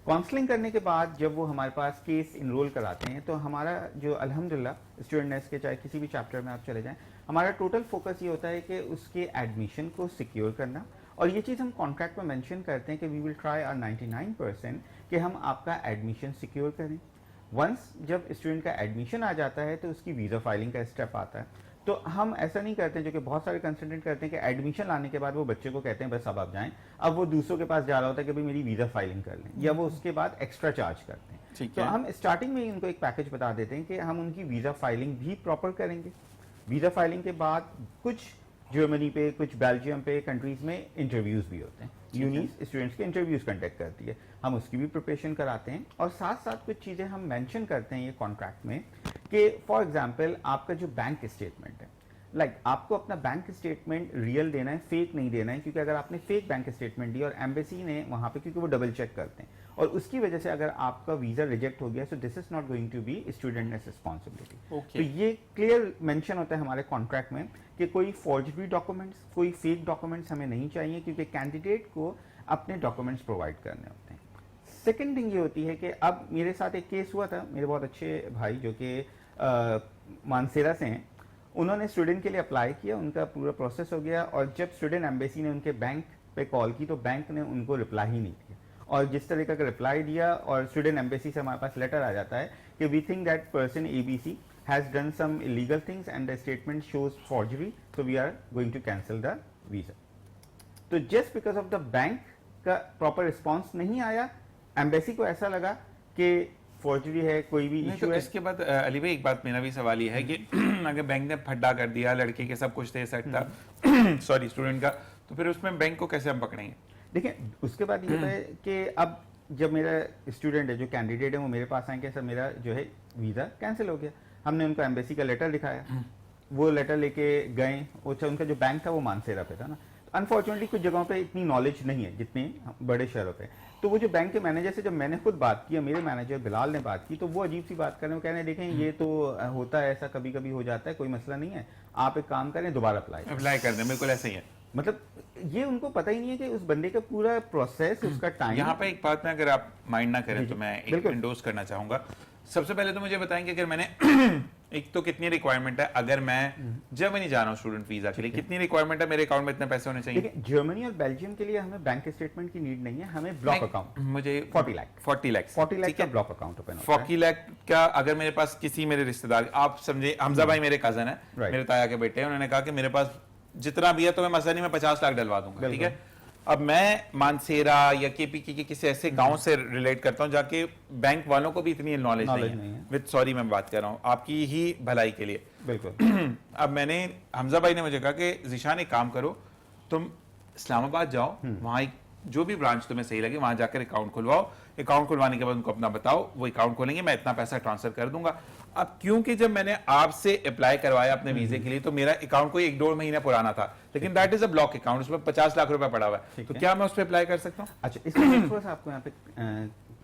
काउंसलिंग करने के बाद जब वो हमारे पास केस इनरोल कराते हैं तो हमारा जो अल्हम्दुलिल्लाह स्टूडेंट नेस्ट के चाहे किसी भी चैप्टर में आप चले जाएं, हमारा टोटल फोकस ये होता है कि उसके एडमिशन को सिक्योर करना। और ये चीज़ हम कॉन्ट्रैक्ट में मेंशन करते हैं कि वी विल ट्राई आवर 99% कि हम आपका एडमिशन सिक्योर करें। वंस जब स्टूडेंट का एडमिशन आ जाता है तो उसकी वीज़ा फाइलिंग का स्टेप आता है। तो हम ऐसा नहीं करते जो कि बहुत सारे कंसल्टेंट करते हैं कि एडमिशन लाने के बाद वो बच्चे को कहते हैं बस अब आप जाएं, अब वो दूसरों के पास जा रहा होता है कि भाई मेरी वीज़ा फाइलिंग कर लें, या वो उसके बाद एक्स्ट्रा चार्ज करते हैं। तो हम स्टार्टिंग में ही उनको एक पैकेज बता देते हैं कि हम उनकी वीज़ा फाइलिंग भी प्रॉपर करेंगे। वीज़ा फाइलिंग के बाद कुछ जर्मनी पे, कुछ बेल्जियम पे कंट्रीज में इंटरव्यूज़ भी होते हैं, यूनीस स्टूडेंट्स के इंटरव्यूज़ कंडक्ट करती है, हम उसकी भी प्रिपरेशन कराते हैं। और साथ साथ कुछ चीज़ें हम मेंशन करते हैं ये कॉन्ट्रैक्ट में कि फॉर एग्जांपल आपका जो बैंक स्टेटमेंट है, आपको अपना बैंक स्टेटमेंट रियल देना है, फेक नहीं देना है, क्योंकि अगर आपने फेक बैंक स्टेटमेंट दिया और एम्बेसी ने वहाँ पे, क्योंकि वो डबल चेक करते हैं, और उसकी वजह से अगर आपका वीज़ा रिजेक्ट हो गया, so this is not going to be student responsibility. तो ये क्लियर मेंशन होता है हमारे कॉन्ट्रैक्ट में कि कोई फॉर्जरी डॉक्यूमेंट्स, कोई फेक डॉक्यूमेंट्स हमें नहीं चाहिए, क्योंकि कैंडिडेट को अपने डॉक्यूमेंट्स प्रोवाइड करने होते हैं। सेकेंड थिंग ये होती है कि अब मेरे साथ एक केस हुआ था, मेरे बहुत अच्छे भाई जो कि मानसेरा से हैं, उन्होंने स्टूडेंट के लिए अप्लाई किया, उनका पूरा प्रोसेस हो गया, और जब स्टूडेंट एम्बेसी ने उनके बैंक पे कॉल की तो बैंक ने उनको रिप्लाई ही नहीं दिया, और जिस तरीके का रिप्लाई दिया, और स्टूडेंट एम्बेसी से हमारे पास लेटर आ जाता है कि we think that person ABC has done some illegal things and the statement shows forgery, so we are going to cancel the visa. तो just because of the bank का proper response नहीं आया, embassy को ऐसा लगा कि forgery है, कोई भी इशू है। इसके बाद अली भाई एक बात मेरा भी सवाल ये है कि अगर बैंक ने फड्डा कर दिया, लड़के के सब कुछ थे, सेट था, सॉरी स्टूडेंट का, तो फिर उसमें बैंक को कैसे हम पकड़ेंगे? देखिए उसके बाद ये है कि अब जब मेरा स्टूडेंट है, जो कैंडिडेट है, वो मेरे पास आएंगे, सर मेरा जो है वीज़ा कैंसिल हो गया, हमने उनको एम्बेसी का लेटर दिखाया, वो लेटर लेके गए, उनका जो बैंक था वो मानसेरा पे था ना, अनफॉर्चुनेटली कुछ जगहों पे इतनी नॉलेज नहीं है जितनी बड़े शहरों पे, तो वो जो बैंक के मैनेजर से जब मैंने खुद बात किया, मेरे मैनेजर बिलाल ने बात की, तो वो अजीब सी बात कर रहे हैं, वो कह रहे हैं देखें ये तो होता है, ऐसा कभी कभी हो जाता है, कोई मसला नहीं है, आप एक काम करें दोबारा अप्लाई कर दें, बिल्कुल ऐसे ही है। मतलब ये उनको पता ही नहीं है कि उस बंदे का पूरा प्रोसेस, उसका टाइम। यहाँ पे एक बात में अगर आप माइंड ना करें तो मैं एक इंडोर्स करना चाहूंगा। सबसे पहले तो मुझे बताएंगे अगर मैंने एक तो कितनी रिक्वायरमेंट है, अगर मैं जर्मनी जा रहा हूँ स्टूडेंट वीजा के लिए, कितनी रिक्वायरमेंट है, मेरे अकाउंट में इतने पैसे होने चाहिए? जर्मनी और बेल्जियम के लिए हमें बैंक स्टेटमेंट की नीड नहीं है, हमें ब्लॉक अकाउंट, मुझे 40 लाख का ब्लॉक अकाउंट ओपन होता है। 40 लाख का अगर मेरे पास किसी मेरे रिश्तेदार, आप समझे हमजा भाई मेरे कजन है, मेरे ताया के बेटे हैं, उन्होंने कहा कि मेरे पास जितना भी है तो मैं मसला नहीं, मैं 50 लाख डलवा दूंगा, ठीक है। अब मैं मानसेरा या केपीके के किसी ऐसे गांव से रिलेट करता हूं जाके बैंक वालों को भी इतनी नॉलेज नहीं है, विद सॉरी मैं बात कर रहा हूं आपकी ही भलाई के लिए, बिल्कुल। अब मैंने, हमजा भाई ने मुझे कहा कि ज़ीशान एक काम करो, तुम इस्लामाबाद जाओ, वहां जो भी ब्रांच तुम्हें सही लगे वहां जाकर अकाउंट खुलवाओ, अकाउंट खुलवाने के बाद उनको अपना बताओ, वो अकाउंट खोलेंगे, मैं इतना पैसा ट्रांसफर कर दूंगा। अब क्योंकि जब मैंने आपसे अप्लाई करवाया अपने वीजे के लिए तो मेरा अकाउंट कोई 1-1.5 महीना पुराना था, लेकिन that is a block account, उसमें 50 लाख रुपए पड़ा हुआ है, तो क्या मैं उस पर अप्लाई कर सकता हूँ? अच्छा, इसमें थोड़ा सा आपको यहाँ पे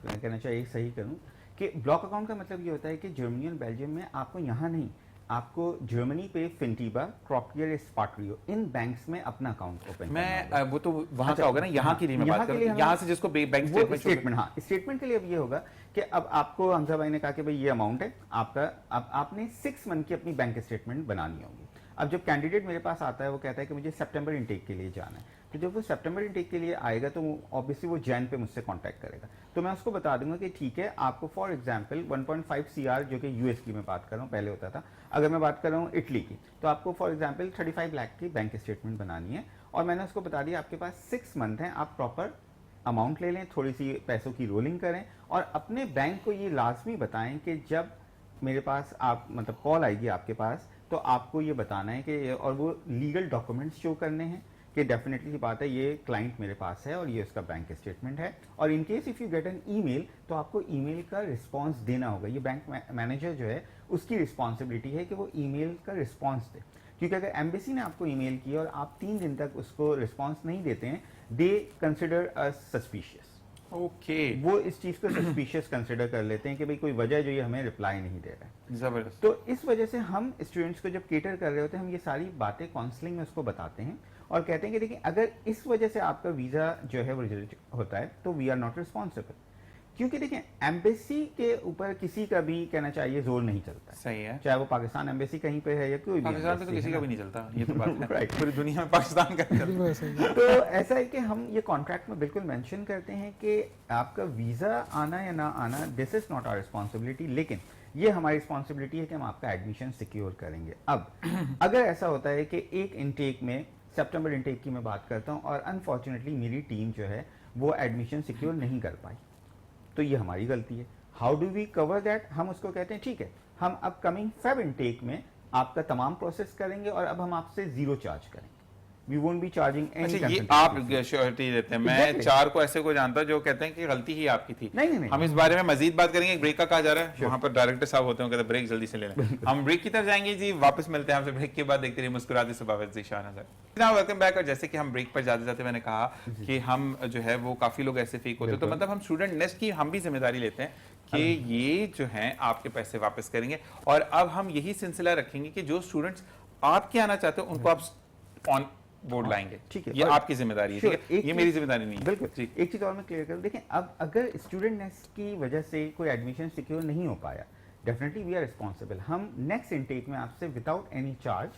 कहना चाहिए सही करूं कि ब्लॉक अकाउंट का मतलब ये होता है कि जर्मनी और बेल्जियम में आपको यहाँ नहीं, आपको जर्मनी पे फिनटीबा, क्रॉपियर, स्पार्टरियो इन बैंक्स में अपना अकाउंट ओपन मैं वो तो वहां का होगा ना, यहाँ के लिए मैं बात कर रहा हूँ, यहाँ से जिसको बैंक स्टेटमेंट, हाँ स्टेटमेंट के लिए अब ये होगा कि अब आपको हमजा भाई ने कहा कि भाई ये अमाउंट है आपका, अब आपने 6 मंथ की अपनी बैंक स्टेटमेंट बनानी होगी। अब जब कैंडिडेट मेरे पास आता है वो कहता है कि मुझे सितंबर इनटेक के लिए जाना है, तो जब वो सितंबर इनटेक के लिए आएगा तो ऑब्वियसली वो जैन पे मुझसे कांटेक्ट करेगा, तो मैं उसको बता दूंगा कि ठीक है आपको फॉर एग्जांपल 1.5 CR जो कि यूएस की मैं बात कर रहा हूँ, पहले होता था, अगर मैं बात कर रहा हूँ इटली की, तो आपको फॉर एग्जांपल 35 लाख की बैंक स्टेटमेंट बनानी है, और मैंने उसको बता दिया आपके पास 6 मंथ हैं, आप प्रॉपर अमाउंट ले लें, थोड़ी सी पैसों की रोलिंग करें, और अपने बैंक को ये लाजमी बताएं कि जब मेरे पास आप मतलब कॉल आएगी आपके पास, तो आपको ये बताना है कि, और वो लीगल डॉक्यूमेंट्स शो करने हैं कि डेफिनेटली बात है ये क्लाइंट मेरे पास है और ये उसका बैंक स्टेटमेंट है, और in case if you get an email तो आपको ईमेल का रिस्पांस देना होगा। ये बैंक मैनेजर जो है उसकी रिस्पॉन्सिबिलिटी है कि वो ईमेल का रिस्पांस दे, क्योंकि अगर एम्बेसी ने आपको ईमेल की और आप 3 दिन तक उसको रिस्पांस नहीं देते हैं, they consider us suspicious. Okay, वो इस चीज को सस्पिशियस कंसिडर कर लेते हैं कि भाई कोई वजह जो ये हमें रिप्लाई नहीं दे रहा है। जबरदस्त। तो इस वजह से हम स्टूडेंट्स को जब केटर कर रहे होते हैं, हम ये सारी बातें काउंसलिंग में उसको बताते हैं और कहते हैं कि देखिए अगर इस वजह से आपका वीजा जो है वो रिजेक्ट होता है तो वी आर नॉट रिस्पॉन्सिबल, क्योंकि देखिए एम्बेसी के ऊपर किसी का भी कहना चाहिए जोर नहीं चलता है। सही है, चाहे वो पाकिस्तान एम्बेसी कहीं पे है या कोई भी पाकिस्तान में तो embassy किसी है का ना। भी नहीं चलता, ये तो बात है Right. पूरी दुनिया में पाकिस्तान का चलता है। बिल्कुल ऐसा ही है। तो ऐसा है कि हम ये कॉन्ट्रैक्ट में बिल्कुल मेंशन करते हैं कि आपका वीजा आना या ना आना this is not our responsibility, लेकिन ये हमारी रिस्पॉन्सिबिलिटी है कि हम आपका एडमिशन सिक्योर करेंगे। अब अगर ऐसा होता है कि एक इनटेक में, सितंबर इनटेक की मैं बात करता हूँ, और अनफॉर्चुनेटली मेरी टीम जो है वो एडमिशन सिक्योर नहीं कर पाई, तो ये हमारी गलती है। How do we cover that? हम उसको कहते हैं ठीक है हम अपकमिंग फेब इनटेक में आपका तमाम प्रोसेस करेंगे और अब हम आपसे 0 चार्ज करेंगे, we won't be charging any. अच्छा, ये आप श्योरिटी देते हैं। मैं Exactly. 4 को ऐसे को जानता जो कहते हैं कि गलती ही आपकी थी। नहीं। हम इस बारे में मजीद बात करेंगे, एक ब्रेक का कहा जा रहा है, वहां पर डायरेक्टर साहब होते हैं, कहते हैं ब्रेक जल्दी से ले लें। हम ब्रेक की तरफ जाएंगे जी, वापस मिलते हैं हमसे ब्रेक के बाद। देखते रहिए मुस्कुराते सबावत ज़ीशान नज़र। Welcome back. और जैसे कि हम ब्रेक पर जाते जाते मैंने कहा कि हम जो है वो काफी लोग ऐसे फेक होते हैं, तो मतलब हम स्टूडेंट नेस्ट की हम भी जिम्मेदारी लेते हैं कि ये जो है आपके पैसे वापस करेंगे। और अब हम यही सिलसिला रखेंगे कि जो स्टूडेंट्स आपके आना चाहते हैं उनको आप ऑन बोर्ड लाएंगे, ठीक है, ये और आपकी जिम्मेदारी है, ठीक है, ये मेरी जिम्मेदारी नहीं है। बिल्कुल। जी। एक चीज और मैं क्लियर करूं, देखें अब अगर स्टूडेंट नेक्स्ट की वजह से कोई एडमिशन सिक्योर नहीं हो पाया, डेफिनेटली वी आर रिस्पॉन्सिबल। हम नेक्स्ट इनटेक में आपसे विदाउट एनी चार्ज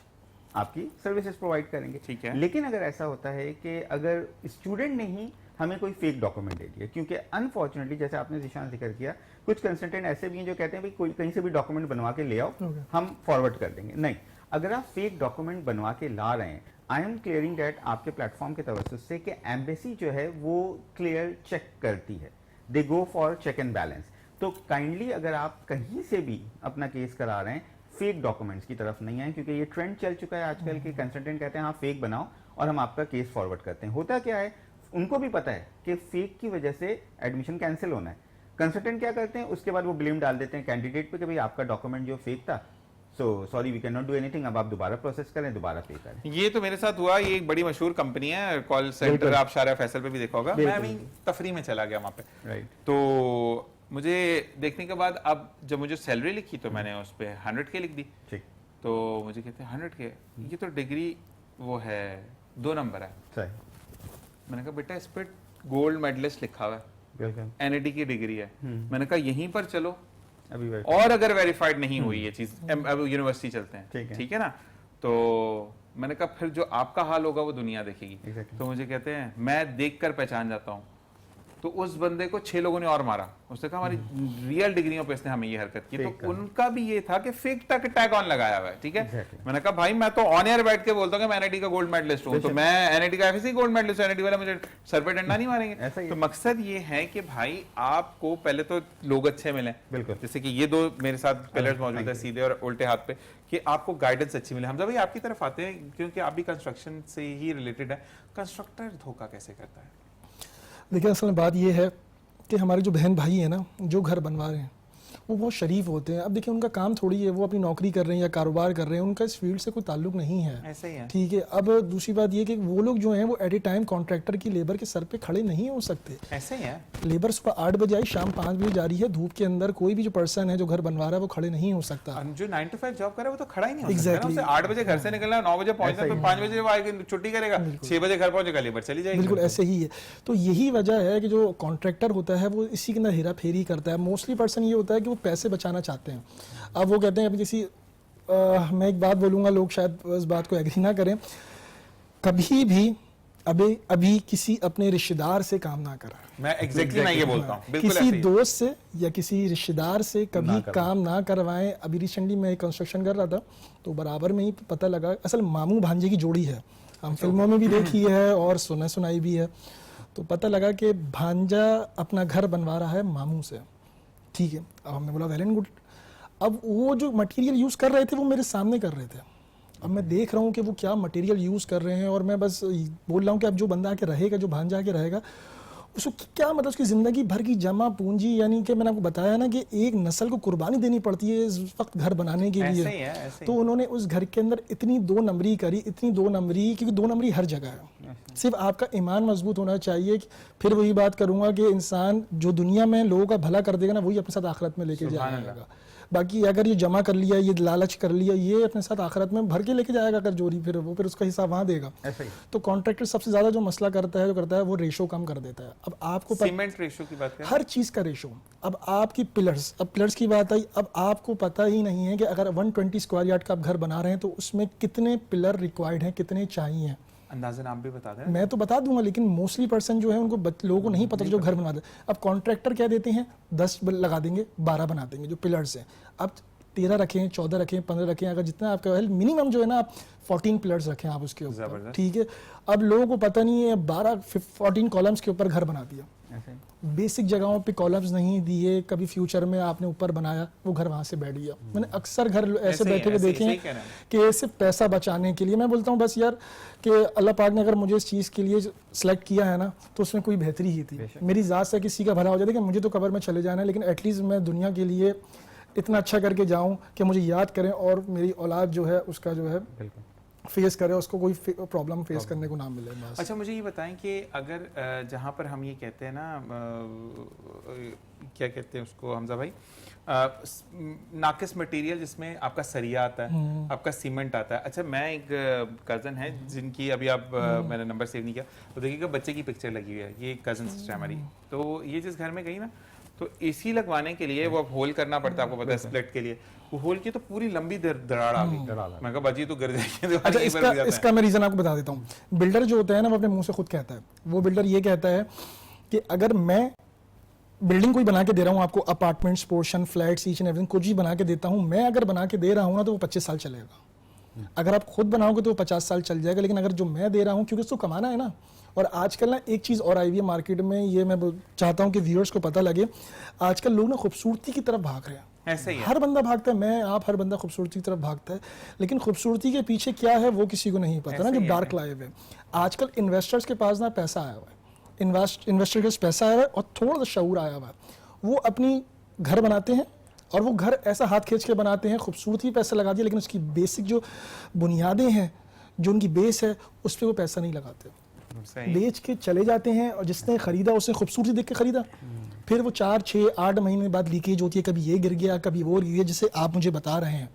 आपकी सर्विसेज प्रोवाइड करेंगे, ठीक है। लेकिन अगर ऐसा होता है कि अगर स्टूडेंट ने ही हमें कोई फेक डॉक्यूमेंट दे दिया, क्योंकि अनफॉर्चुनेटली जैसे आपने जिशान जिक्र किया, कुछ कंसल्टेंट ऐसे भी हैं जो कहते हैं भाई कोई कहीं से भी डॉक्यूमेंट बनवा के ले आओ, हम फॉरवर्ड कर देंगे। नहीं, अगर आप फेक डॉक्यूमेंट बनवा के ला रहे हैं, आई एम क्लियरिंग डेट आपके प्लेटफॉर्म के तवज्जुह से कि एम्बेसी जो है वो क्लियर चेक करती है, they go for check and balance. तो काइंडली अगर आप कहीं से भी अपना केस करा रहे हैं, फेक डॉक्यूमेंट्स की तरफ नहीं आए, क्योंकि ये ट्रेंड चल चुका है आजकल के कंसल्टेंट कहते हैं हाँ फेक बनाओ और हम आपका केस फॉरवर्ड करते हैं। होता क्या है, उनको भी पता है कि फेक की वजह से एडमिशन कैंसिल होना है। कंसल्टेंट क्या करते हैं, उसके बाद वो ब्लेम डाल देते हैं कैंडिडेट पे कि भाई आपका डॉक्यूमेंट जो फेक था, so sorry we can not do anything, अब आप दोबारा प्रोसेस करें, दोबारा पे करें। ये तो मेरे साथ हुआ, ये एक बड़ी मशहूर कंपनी है, कॉल सेंटर, आप शारा फैसल पे भी देखा होगा। मैं अभी तफरी में चला गया वहां पे, राइट। तो मुझे देखने के बाद अब जब मुझे सैलरी लिखी तो मैंने उस पर 100K लिख दी। ठीक। तो मुझे कहते हैं 100K, ये तो डिग्री वो है 2 नंबर है। सही। मैंने कहा बेटा इस पर गोल्ड मेडलिस्ट लिखा हुआ है, बिल्कुल। NIT की डिग्री है। मैंने कहा यहीं पर चलो, अभी और अगर वेरीफाइड नहीं हुई ये चीज, अब यूनिवर्सिटी चलते हैं, ठीक है ना। तो मैंने कहा फिर जो आपका हाल होगा वो दुनिया देखेगी। Exactly. तो मुझे कहते हैं मैं देखकर पहचान जाता हूँ, तो उस बंदे को 6 लोगों ने और मारा। उसने कहा हमारी रियल डिग्रियों पे इसने हमें ये हरकत की। तो उनका भी ये था कि फेक टैग ऑन लगाया हुआ है, ठीक है। Exactly. मैंने कहा भाई मैं तो ऑन एयर बैठ के बोलता हूँ कि मैं NIT का गोल्ड मेडलिस्ट हूँ, तो मैं NIT का FSC गोल्ड मेडलिस्ट हूँ, NIT वाला मुझे सर पे डंडा नहीं मारेंगे। तो मकसद ये है कि भाई आपको पहले तो लोग अच्छे मिले, बिल्कुल, जैसे कि ये 2 मेरे साथ पिलर्स मौजूद है सीधे और उल्टे हाथ पे, कि आपको गाइडेंस अच्छी मिले। हमजा भाई आपकी तरफ आते हैं क्योंकि आप भी कंस्ट्रक्शन से ही रिलेटेड है। कंस्ट्रक्टर धोखा कैसे करता है? देखिए असल में बात ये है कि हमारे जो बहन भाई हैं ना, जो घर बनवा रहे हैं, वो बहुत शरीफ होते हैं। अब देखिए उनका काम थोड़ी है, वो अपनी नौकरी कर रहे हैं या कारोबार कर रहे हैं, उनका इस फील्ड से कोई ताल्लुक नहीं है। ऐसा ही है। ठीक है। अब दूसरी बात ये कि वो लोग जो हैं वो एट ए टाइम कॉन्ट्रैक्टर की लेबर के सर पे खड़े नहीं हो सकते। ऐसा ही है। लेबर सुबह 8 बजे आई, शाम 5 बजे जा रही है, धूप के अंदर कोई भी जो पर्सन है जो घर बनवा रहा है वो खड़े नहीं हो सकता। और जो 9 to 5 जॉब करे वो तो खड़ा ही नहीं हो सकता Exactly. ना। उसे 8 बजे घर से निकलना है, 9 बजे पहुंचना, फिर 5 बजे वो आएगा छुट्टी करेगा, 6 बजे घर पहुंचेगा, लेबर चली जाएगी। बिल्कुल ऐसे ही है। तो यही वजह है कि जो कॉन्ट्रैक्टर होता है वो इसी के अंदर हेरा फेरी करता है। मोस्टली पर्सन ये होता है कि वो पैसे बचाना चाहते हैं। अब वो कहते हैं अभी किसी मैं एक बात बोलूँगा, लोग शायद इस बात को एग्री ना करें, कभी भी अभी किसी अपने रिश्तेदार से काम ना करें। मैं एग्जैक्टली मैं ये बोलता हूँ, बिल्कुल किसी ऐसे ही। दोस्त से या किसी रिश्तेदार से कभी काम ना करवाएं। अभी रिसेंटली मैं कंस्ट्रक्शन कर रहा था तो बराबर में ही पता लगा, असल मामू भांजे की जोड़ी है, हम फिल्मों में भी देखी है और सुनाई भी है। तो पता लगा कि भांजा अपना घर बनवा रहा है मामू से। ठीक है। अब हमने बोला वेल एंड गुड। अब वो जो मटेरियल यूज़ कर रहे थे वो मेरे सामने कर रहे थे। अब मैं देख रहा हूँ कि वो क्या मटेरियल यूज़ कर रहे हैं और मैं बस बोल रहा हूँ कि अब जो बंदा आके रहेगा, जो भांजा आके रहेगा, उसको क्या मतलब उसकी ज़िंदगी भर की जमा पूंजी, यानी कि मैंने आपको बताया ना कि एक नस्ल को कुर्बानी देनी पड़ती है इस वक्त घर बनाने के लिए। ऐसे ही है, ऐसे ही। तो उन्होंने उस घर के अंदर इतनी 2 नंबरी करी, इतनी 2 नंबरी, क्योंकि 2 नंबरी हर जगह है। सिर्फ आपका ईमान मजबूत होना चाहिए। फिर वही बात करूंगा कि इंसान जो दुनिया में लोगों का भला कर देगा ना, वही अपने साथ आखिरत में लेके जाएगा। बाकी अगर ये जमा कर लिया, ये लालच कर लिया, ये अपने साथ आखिरत में भर के लेके जाएगा अगर चोरी, फिर उसका हिसाब वहाँ देगा। ऐसा तो कॉन्ट्रैक्टर सबसे ज्यादा जो मसला करता है वो रेशो कम कर देता है। अब आपको सीमेंट रेशो की बात करें, हर चीज का रेशो। अब आपकी पिलर्स, अब पिलर्स की बात आई, अब आपको पता ही नहीं है कि अगर 120 स्क्वायर यार्ड का आप घर बना रहे हैं तो उसमें कितने पिलर रिक्वायर्ड हैं, कितने चाहिए। अंदाजन आप भी बता दें। मैं तो बता दूंगा, लेकिन मोस्टली पर्सन जो है उनको लोगों को नहीं पता जो घर बनाते हैं। अब कॉन्ट्रैक्टर क्या देते हैं, 10 लगा देंगे, 12 बना देंगे जो पिलर्स हैं। अब 13 रखें, 14 रखें, 15 रखें, अगर जितना आपका मिनिमम जो है ना, आप 14 पिलर्स रखें आप उसके ऊपर। ठीक है। अब लोगों को पता नहीं है, 14 कॉलम्स के ऊपर घर बना दिया। बेसिक जगहों पे कॉलम्स नहीं दिए, कभी फ्यूचर में आपने ऊपर बनाया, वो घर वहां से बैठ गया। मैंने अक्सर घर ऐसे बैठे हुए देखे हैं कि सिर्फ पैसा बचाने के लिए। मैं बोलता हूँ बस यार कि अल्लाह पाक ने अगर मुझे इस चीज़ के लिए सिलेक्ट किया है ना, तो उसमें कोई बेहतरी ही थी। मेरी ज़ात से किसी का भला हो जाए कि मुझे तो कब्र में चले जाना है, लेकिन एटलीस्ट मैं दुनिया के लिए इतना अच्छा करके जाऊँ कि मुझे याद करें और मेरी औलाद जो है उसका जो है फेस करे, उसको कोई प्रॉब्लम फेस करने को ना मिले। अच्छा, मुझे ये बताएं कि अगर जहाँ पर हम ये कहते हैं ना, क्या कहते हैं उसको हमजा भाई, नाकिस मटेरियल जिसमें आपका सरिया आता है, आपका सीमेंट आता है। अच्छा, मैं एक कज़न है जिनकी अभी आप मैंने नंबर सेव नहीं किया, तो देखिएगा बच्चे की पिक्चर लगी हुई है, ये कज़न सिस्टर हमारी। तो ये जिस घर में गई ना, तो एसी लगवाने के लिए वो अब होल करना पड़ता है, आपको पता है, स्प्लिट के लिए। वो होल की तो पूरी लंबी दरार आ गई। मैं कहा बाजी तो गिर जाएगी। अच्छा, इसका मैं रीजन आपको बता देता हूँ। बिल्डर जो होता है ना, वो अपने मुंह से खुद कहता है, वो बिल्डर ये कहता है कि अगर मैं बिल्डिंग कोई बना के दे रहा हूँ आपको, apartments, portion, flats, each and everything कुछ भी बना के देता हूँ, मैं अगर बना के दे रहा हूँ ना तो वो 25 साल चलेगा। अगर आप खुद बनाओगे तो वो 50 साल चल जाएगा, लेकिन अगर जो मैं दे रहा हूँ, क्योंकि उसको कमाना है ना। और आजकल ना एक चीज़ और आई हुई है मार्केट में, ये मैं चाहता हूँ कि व्यूअर्स को पता लगे, आजकल लोग ना खूबसूरती की तरफ भाग रहे हैं। ऐसे ही है। हर बंदा भागता है, मैं आप हर बंदा खूबसूरती की तरफ भागता है, लेकिन खूबसूरती के पीछे क्या है वो किसी को नहीं पता ना, जो डार्क लाइव है। आजकल इन्वेस्टर्स के पास ना पैसा आया हुआ है, इन्वेस्टर के पास पैसा आया हुआ है और थोड़ा सा शऊर आया हुआ है। वो अपनी घर बनाते हैं और वो घर ऐसा हाथ खींच के बनाते हैं, खूबसूरती पैसा लगा दिया, लेकिन उसकी बेसिक जो बुनियादें हैं, जो उनकी बेस है, उस पर वो पैसा नहीं लगाते, बेच के चले जाते हैं। और जिसने खरीदा उसने खूबसूरती देख के खरीदा, फिर वो 4, 6, 8 महीने बाद लीकेज होती है, कभी ये गिर गया, कभी वो गिर गया, जिसे आप मुझे बता रहे हैं।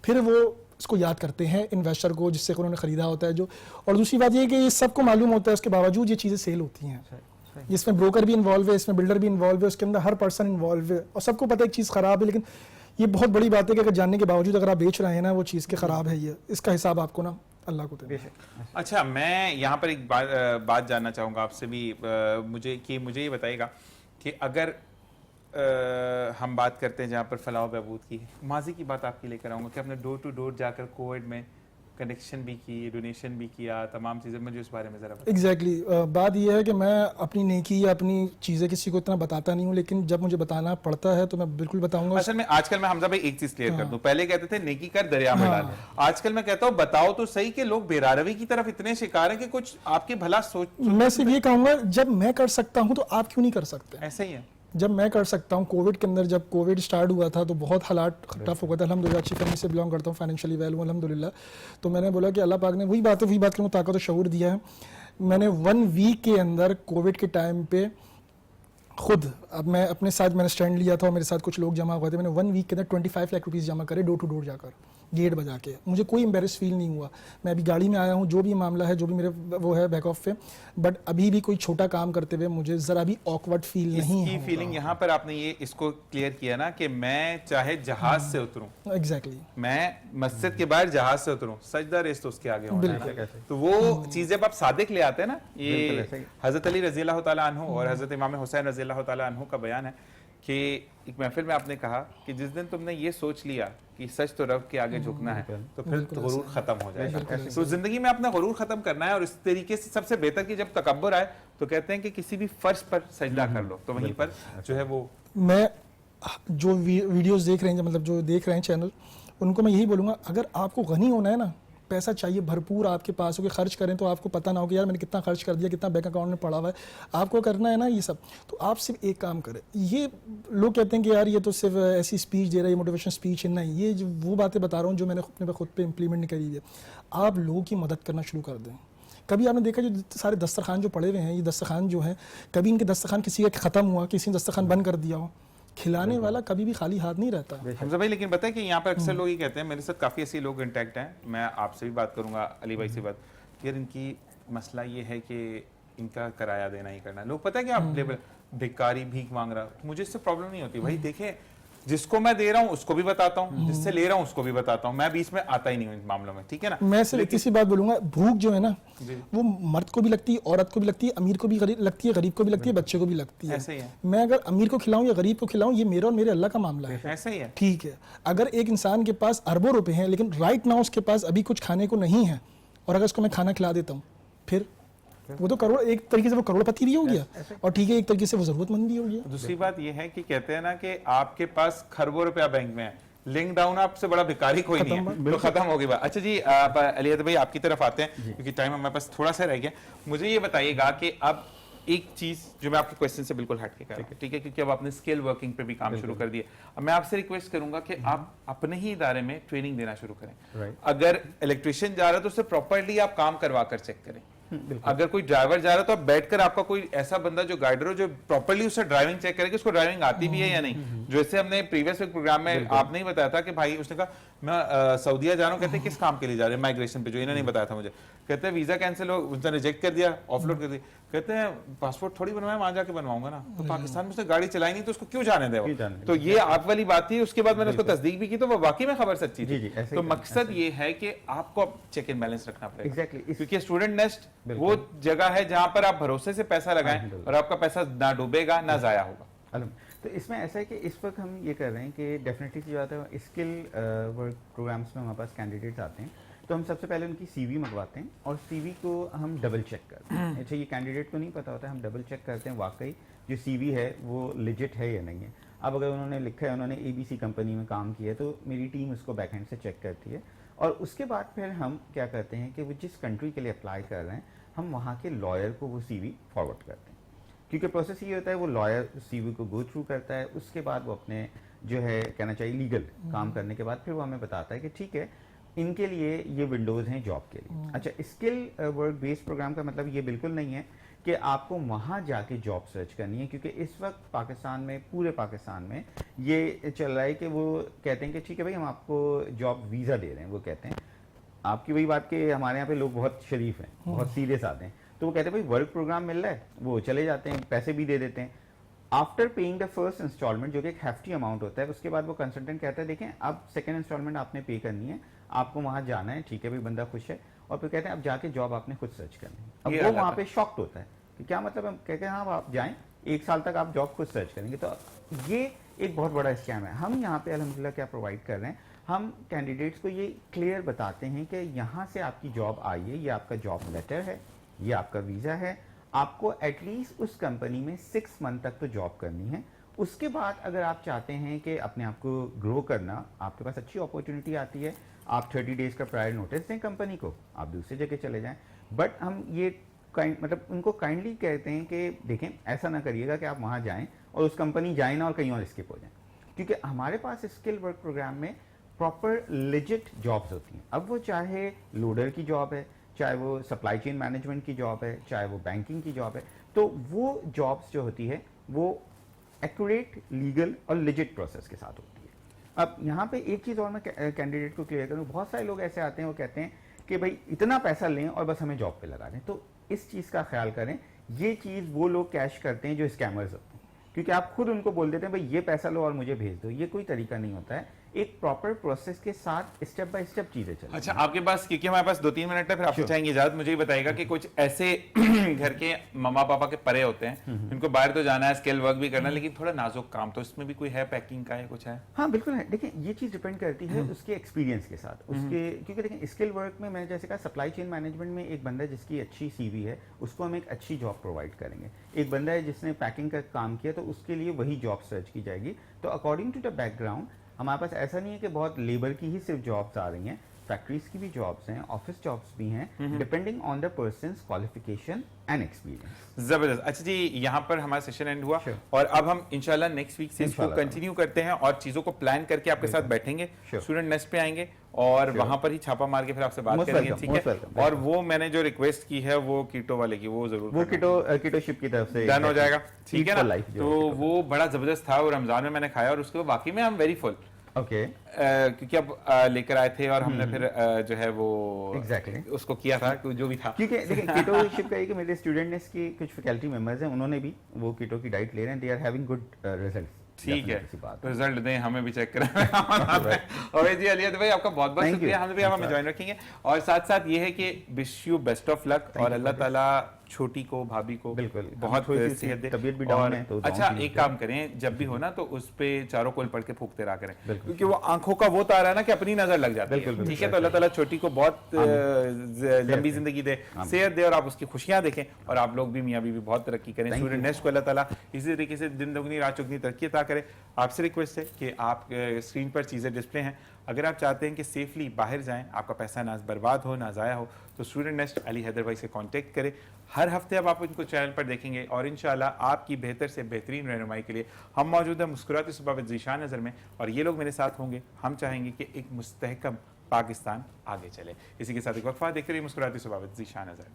फिर वो इसको याद करते हैं इन्वेस्टर को जिससे उन्होंने खरीदा होता है जो। और दूसरी बात ये है कि ये सबको मालूम होता है, उसके बावजूद ये चीज़ें सेल होती हैं। इसमें ब्रोकर भी इन्वॉल्व है, इसमें बिल्डर भी इन्वॉल्व है, उसके अंदर हर पर्सन इन्वॉल्व है, और सबको पता है एक चीज़ ख़राब है, लेकिन ये बहुत बड़ी बात है कि अगर जानने के बावजूद अगर आप बेच रहे हैं ना वो चीज़ के ख़राब है, ये इसका हिसाब आपको ना अल्लाह को दे। अच्छा, मैं यहाँ पर एक बात जानना चाहूँगा आपसे भी, मुझे ये बताइएगा कि अगर हम बात करते हैं जहाँ पर फलाह बहबूद की, माजी की बात आपकी लेकर आऊँगा कि आपने डोर टू डोर जाकर कोविड में कनेक्शन भी की, डोनेशन भी किया, तमाम चीज़ें, मुझे उस बारे में ज़रा बताइए। एग्जैक्टली बात यह है कि मैं अपनी नेकी या अपनी चीज़ें किसी को इतना बताता नहीं हूँ, लेकिन जब मुझे बताना पड़ता है तो मैं बिल्कुल बताऊंगा। असल में आजकल मैं हमजा भाई एक चीज़ क्लियर कर दूं, पहले कहते थे नेकी कर दरिया में डाल, आजकल मैं कहता हूँ बताओ तो सही कि लोग बेरारवी की तरफ इतने शिकार हैं कि कुछ आपकी भला सोच। मैं सिर्फ ये कहूँगा, जब मैं कर सकता हूँ तो आप क्यों नहीं कर सकते? ऐसा ही है। जब मैं कर सकता हूँ। कोविड के अंदर जब कोविड स्टार्ट हुआ था तो बहुत हालात टफ हो गया था। अल्हम्दुलिल्लाह अच्छी फैमिली से बिलोंग करता हूँ, फाइनेंशियली वेल हूँ अल्हम्दुलिल्लाह। तो मैंने बोला कि अल्लाह पाक ने वही बात करूँ, ताकत और शऊर दिया है। मैंने 1 वीक के अंदर कोविड के टाइम पे खुद, अब मैं अपने साथ मैंने स्टैंड लिया था और मेरे साथ कुछ लोग जमा हुए थे, मैंने 1 वीक के अंदर 25 लाख रुपीस जमा करे, डोर टू डोर जाकर, गेट बजा के। मुझे कोई एम्बेरस फील नहीं हुआ। मैं अभी गाड़ी में आया हूँ, जो भी मामला है, जो भी मेरे वो है बैक ऑफ पे, बट अभी भी कोई छोटा काम करते हुए मुझे जरा भी ऑकवर्ड फील नहीं इसकी होगा। फीलिंग यहाँ पर आपने ये इसको क्लियर किया ना कि मैं चाहे जहाज से उतरूं, एग्जैक्टली, मैं मस्जिद के बाहर जहाज से उतरूं, सजदा रेस तो उसके आगे होना है। कैसे? तो वो चीज जब आप सादिक ले आते हैं ना, बिल्कुल ऐसा ये ही। हजरत अली रजी अल्लाह तआला अन्हु और हजरत इमाम हुसैन रजी अल्लाह तआला अन्हु का बयान है कि एक महफिल में आपने कहा कि जिस दिन तुमने ये सोच लिया कि सच तो रब के आगे झुकना है, तो फिर गुरूर खत्म हो जाएगा। तो जिंदगी में अपना गुरूर खत्म करना है, और इस तरीके से सबसे बेहतर कि जब तकब्बुर आए तो कहते हैं कि किसी भी फर्श पर सजदा कर लो, तो वहीं पर जो है वो मैं जो वीडियोस देख रहे हैं, मतलब जो देख रहे हैं चैनल, उनको मैं यही बोलूँगा, अगर आपको गनी होना है ना, पैसा चाहिए भरपूर आपके पास हो, कि खर्च करें तो आपको पता ना हो कि यार मैंने कितना खर्च कर दिया, कितना बैंक अकाउंट में पड़ा हुआ है, आपको करना है ना ये सब, तो आप सिर्फ एक काम करें। ये लोग कहते हैं कि यार ये तो सिर्फ ऐसी स्पीच दे रहा है, मोटिवेशन स्पीच है, नहीं, ये जो वो बातें बता रहा हूँ जो मैंने अपने खुद पे इम्प्लीमेंट नहीं करी है। आप लोगों की मदद करना शुरू कर दें। कभी आपने देखा जो सारे दस्तरखान जो पड़े हुए हैं, ये दस्तरखान जो है, कभी इनके दस्तरखान किसी का ख़त्म हुआ, किसी ने दस्तरखान बंद कर दिया हो, खिलाने वाला कभी भी खाली हाथ नहीं रहता। हमजा भाई, लेकिन बताए कि यहाँ पर अक्सर लोग ये कहते हैं, मेरे साथ काफ़ी ऐसे लोग इंटैक्ट हैं, मैं आपसे भी बात करूंगा, अली भाई से बात, यार इनकी मसला ये है कि इनका किराया देना ही करना है। लोग पता है कि आप लेबर भिखारी भीख मांग रहा, मुझे इससे प्रॉब्लम नहीं होती भाई। देखे, जिसको मैं दे रहा हूँ उसको भी बताता हूँ, जिससे ले रहा हूँ उसको भी बताता हूँ, मैं बीच में आता ही नहीं हूँ इन मामलों में, ठीक है ना। मैं सिर्फ इतनी सी बात बोलूंगा, भूख जो है ना, वो मर्द को भी लगती है, औरत को भी लगती है, अमीर को भी लगती है, गरीब को भी लगती है, बच्चे को भी लगती है। ऐसे ही है। मैं अगर अमीर को खिलाऊं या गरीब को खिलाऊं, ये मेरा और मेरे अल्लाह का मामला है। ऐसा ही है। ठीक है, अगर एक इंसान के पास अरबों रुपए हैं लेकिन राइट नाउ उसके पास अभी कुछ खाने को नहीं है, और अगर उसको मैं खाना खिला देता हूँ, फिर वो तो करोड़, एक तरीके से वो करोड़पति भी हो गया, और ठीक है एक तरीके से वो जरूरतमंद भी हो गया। दूसरी बात ये है कि कहते हैं ना कि आपके पास खरबों रुपया बैंक में है, लिंक डाउन आपसे बड़ा भिखारी कोई नहीं है, तो खत्म हो गई बात। अच्छा जी, आप अली भाई आपकी तरफ आते हैं क्योंकि टाइम हमारे पास थोड़ा सा रह गया। मुझे ये बताइएगा कि अब एक चीज जो मैं आपके क्वेश्चन से बिल्कुल हट के कर रहा हूं, ठीक है, क्योंकि अब आपने स्किल वर्किंग पे भी काम शुरू कर दिया। अब मैं आपसे रिक्वेस्ट करूंगा कि आप अपने ही इदारे में ट्रेनिंग देना शुरू करें। अगर इलेक्ट्रिशियन जा रहा है तो उससे प्रॉपर्ली आप काम करवा कर चेक करें। अगर कोई ड्राइवर जा रहा है तो आप बैठकर आपका कोई ऐसा बंदा जो गाइडर हो, जो प्रॉपर्ली उससे ड्राइविंग चेक करे कि उसको ड्राइविंग आती भी है या नहीं। जैसे हमने प्रीवियस प्रोग्राम में आपने ही बताया था कि भाई उसने कहा मैं सऊदीया जा रहा हूँ, कहते हैं किस काम के लिए जा रहे हैं, माइग्रेशन पे, जो इन्होंने नहीं बताया था मुझे। कहते हैं वीजा कैंसिल हो, उसने रिजेक्ट कर दिया, ऑफलोड कर दिया। कहते हैं पासपोर्ट थोड़ी बनवाया, वहां जाके बनवाऊंगा ना, तो पाकिस्तान में उसने गाड़ी चलाई नहीं तो उसको क्यों जाने देगा। तो ये आप वाली बात थी। उसके बाद मैंने उसको तस्दीक भी की तो वो वाकई में खबर सच्ची थी। तो मकसद ये है कि आपको चेक एंड बैलेंस रखना पड़ेगा, क्योंकि स्टूडेंट नेस्ट वो जगह है जहां पर आप भरोसे से पैसा लगाएं और आपका पैसा ना डूबेगा ना जाया होगा। तो इसमें ऐसा है कि इस वक्त हम ये कर रहे हैं कि डेफिनेटली सी बात है, स्किल वर्क प्रोग्राम्स में हमारे पास कैंडिडेट्स आते हैं तो हम सबसे पहले उनकी सीवी मंगवाते हैं और सीवी को हम डबल चेक करते हैं। अच्छा, ये कैंडिडेट को नहीं पता होता है, हम डबल चेक करते हैं वाकई जो सीवी है वो लिजिट है या नहीं है। अब अगर उन्होंने लिखा है उन्होंने ABC कंपनी में काम किया है तो मेरी टीम उसको बैकएंड से चेक करती है, और उसके बाद फिर हम क्या करते हैं कि वो जिस कंट्री के लिए अप्लाई कर रहे हैं हम वहाँ के लॉयर को वो सीवी फॉरवर्ड करते हैं, क्योंकि प्रोसेस ये होता है वो लॉयर सीवी को गो थ्रू करता है, उसके बाद वो अपने जो है कहना चाहिए लीगल काम करने के बाद फिर वो हमें बताता है कि ठीक है इनके लिए ये विंडोज़ हैं जॉब के लिए। अच्छा, स्किल वर्क बेस्ड प्रोग्राम का मतलब ये बिल्कुल नहीं है कि आपको वहाँ जाके जॉब सर्च करनी है, क्योंकि इस वक्त पाकिस्तान में, पूरे पाकिस्तान में ये चल रहा है कि वो कहते हैं कि ठीक है भाई हम आपको जॉब वीज़ा दे रहे हैं। वो कहते हैं आपकी वही बात कि हमारे यहाँ पे लोग बहुत शरीफ हैं, बहुत सीरियस आते हैं, तो वो कहते हैं भाई वर्क प्रोग्राम मिल रहा है, वो चले जाते हैं, पैसे भी दे देते हैं। After paying the first instalment जो कि एक हैफ्टी अमाउंट होता है, उसके बाद वो कंसल्टेंट कहता है देखें अब सेकंड इंस्टॉलमेंट आपने पे करनी है, आपको वहाँ जाना है, ठीक है भाई बंदा खुश है, और फिर कहते हैं अब जाके जॉब आपने खुद सर्च करनी है। अब वो वहाँ पे शॉक्ड होता है कि क्या मतलब, हम कहते हैं हाँ आप जाएं 1 साल तक आप जॉब खुद सर्च करेंगे। तो ये एक बहुत बड़ा स्कैम है। हम यहाँ पे अल्हम्दुलिल्लाह क्या प्रोवाइड कर रहे हैं, हम कैंडिडेट्स को ये क्लियर बताते हैं कि यहाँ से आपकी जॉब आई है, ये आपका जॉब लेटर है, ये आपका वीज़ा है, आपको एटलीस्ट उस कंपनी में 6 मंथ तक तो जॉब करनी है। उसके बाद अगर आप चाहते हैं कि अपने आप को ग्रो करना, आपके पास अच्छी अपॉर्चुनिटी आती है, आप 30 डेज का प्रायर नोटिस दें कंपनी को, आप दूसरी जगह चले जाएं। बट हम ये मतलब उनको काइंडली कहते हैं कि देखें ऐसा ना करिएगा कि आप वहाँ जाएं और उस कंपनी जाएं ना और कहीं और स्किप हो जाएं, क्योंकि हमारे पास स्किल वर्क प्रोग्राम में प्रॉपर लेजिट जॉब्स होती हैं। अब वो चाहे लोडर की जॉब है, चाहे वो सप्लाई चेन मैनेजमेंट की जॉब है, चाहे वो बैंकिंग की जॉब है, तो वो जॉब्स जो होती है वो एक्यूरेट, लीगल और लेजिट प्रोसेस के साथ होती है। अब यहाँ पे एक चीज़ और मैं कैंडिडेट को क्लियर करूँ, बहुत सारे लोग ऐसे आते हैं वो कहते हैं कि भाई इतना पैसा लें और बस हमें जॉब पे लगा दें। तो इस चीज़ का ख्याल करें, ये चीज़ वो लोग कैश करते हैं जो स्कैमर्स होते हैं, क्योंकि आप खुद उनको बोल देते हैं भाई ये पैसा लो और मुझे भेज दो। ये कोई तरीका नहीं होता है, एक प्रॉपर प्रोसेस के साथ स्टेप बाय स्टेप चीजें चलती हैं। अच्छा, आपके पास, क्योंकि हमारे पास 2-3 मिनट है, फिर आपसे चाहेंगे इजाजत, मुझे ये बताइएगा कि कुछ ऐसे घर के मम्मा पापा के परे होते हैं इनको बाहर तो जाना है, स्किल वर्क भी करना है, लेकिन थोड़ा नाजुक काम, तो इसमें भी कोई है पैकिंग का या कुछ है? हाँ बिल्कुल है। देखिए ये चीज़ डिपेंड करती है उसके एक्सपीरियंस के साथ, उसके, क्योंकि देखिए स्किल वर्क में मैंने जैसे कहा सप्लाई चेन मैनेजमेंट में एक बंदा जिसकी अच्छी सीवी है उसको हम एक अच्छी जॉब प्रोवाइड करेंगे। एक बंदा है जिसने पैकिंग का काम किया तो उसके लिए वही जॉब सर्च की जाएगी। तो अकॉर्डिंग टू द बैकग्राउंड हमारे पास ऐसा नहीं है कि बहुत लेबर की ही सिर्फ जॉब्स आ रही हैं, फैक्ट्रीज की भी जॉब्स हैं, ऑफिस जॉब्स भी हैं, depending on the persons qualification and experience. जबरदस्त। अच्छा जी, यहाँ पर हमारा सेशन एंड हुआ और अब हम इंशाल्लाह नेक्स्ट वीक से इसको कंटिन्यू करते हैं और चीजों को प्लान करके आपके साथ बैठेंगे, स्टूडेंट नेस्ट पे आएंगे और वहां पर ही छापा मार के फिर आपसे बात करेंगे, ठीक है? और वो मैंने जो रिक्वेस्ट की है वो कीटो वाले की, वो जरूर, वो कीटोशिप की तरफ से डन हो जाएगा, ठीक है ना? तो वो बड़ा जबरदस्त था, वो रमजान में मैंने खाया और उसके वाकई में हम वेरी फुल, ओके, क्योंकि अब लेकर आए थे और हमने फिर जो है वो उसको किया था जो भी था। क्योंकि देखिए कीटोशिप का ये कि मेरे स्टूडेंट्स की कुछ फैकल्टी मेंबर्स हैं, उन्होंने भी वो कीटो की डाइट ले रहे हैं, they are having good results. ठीक है, रिजल्ट दें, हमें भी चेक कराएं। और जी अलियत भाई आपका बहुत बहुत शुक्रिया, हम भी हमें ज्वाइन रखेंगे और साथ साथ ये है कि wish you best of luck और अल्लाह ताला छोटी को, भाभी को बिल्कुल बहुत सेहत दे, तबीयत भी डाउन है तो अच्छा एक काम करें, जब भी हो ना तो उस पे चारों कोल पढ़ के फूकते रहा करें, क्योंकि वो आंखों का वो तारा है ना कि अपनी नजर लग जाती है, ठीक है? तो अल्लाह ताला छोटी को बहुत लंबी जिंदगी दे, सेहत दे और आप उसकी खुशियां देखें और आप लोग भी, मियां बीवी बहुत तरक्की करें। स्टूडेंट नेस्ट को अल्लाह ताला इसी तरीके से दिन दुगनी रात चौगनी तरक्की अता करे। आपसे रिक्वेस्ट है कि आप स्क्रीन पर चीजें डिस्प्ले हैं, अगर आप चाहते हैं कि सेफली बाहर जाएं, आपका पैसा ना बर्बाद हो ना ज़ाया हो, तो स्टूडेंट नेस्ट अली हैदर भाई से कांटेक्ट करें। हर हफ्ते अब आप इनको चैनल पर देखेंगे और इंशाल्लाह आपकी बेहतर से बेहतरीन रहनुमाई के लिए हम मौजूद हैं मुस्कुराती सुबह विद ज़ीशान नज़र में, और ये लोग मेरे साथ होंगे। हम चाहेंगे कि एक मुस्तहकम पाकिस्तान आगे चले। इसी के साथ एक वक्फा, देखते रहिए मुस्कुराती सुबह विद ज़ीशान नज़र।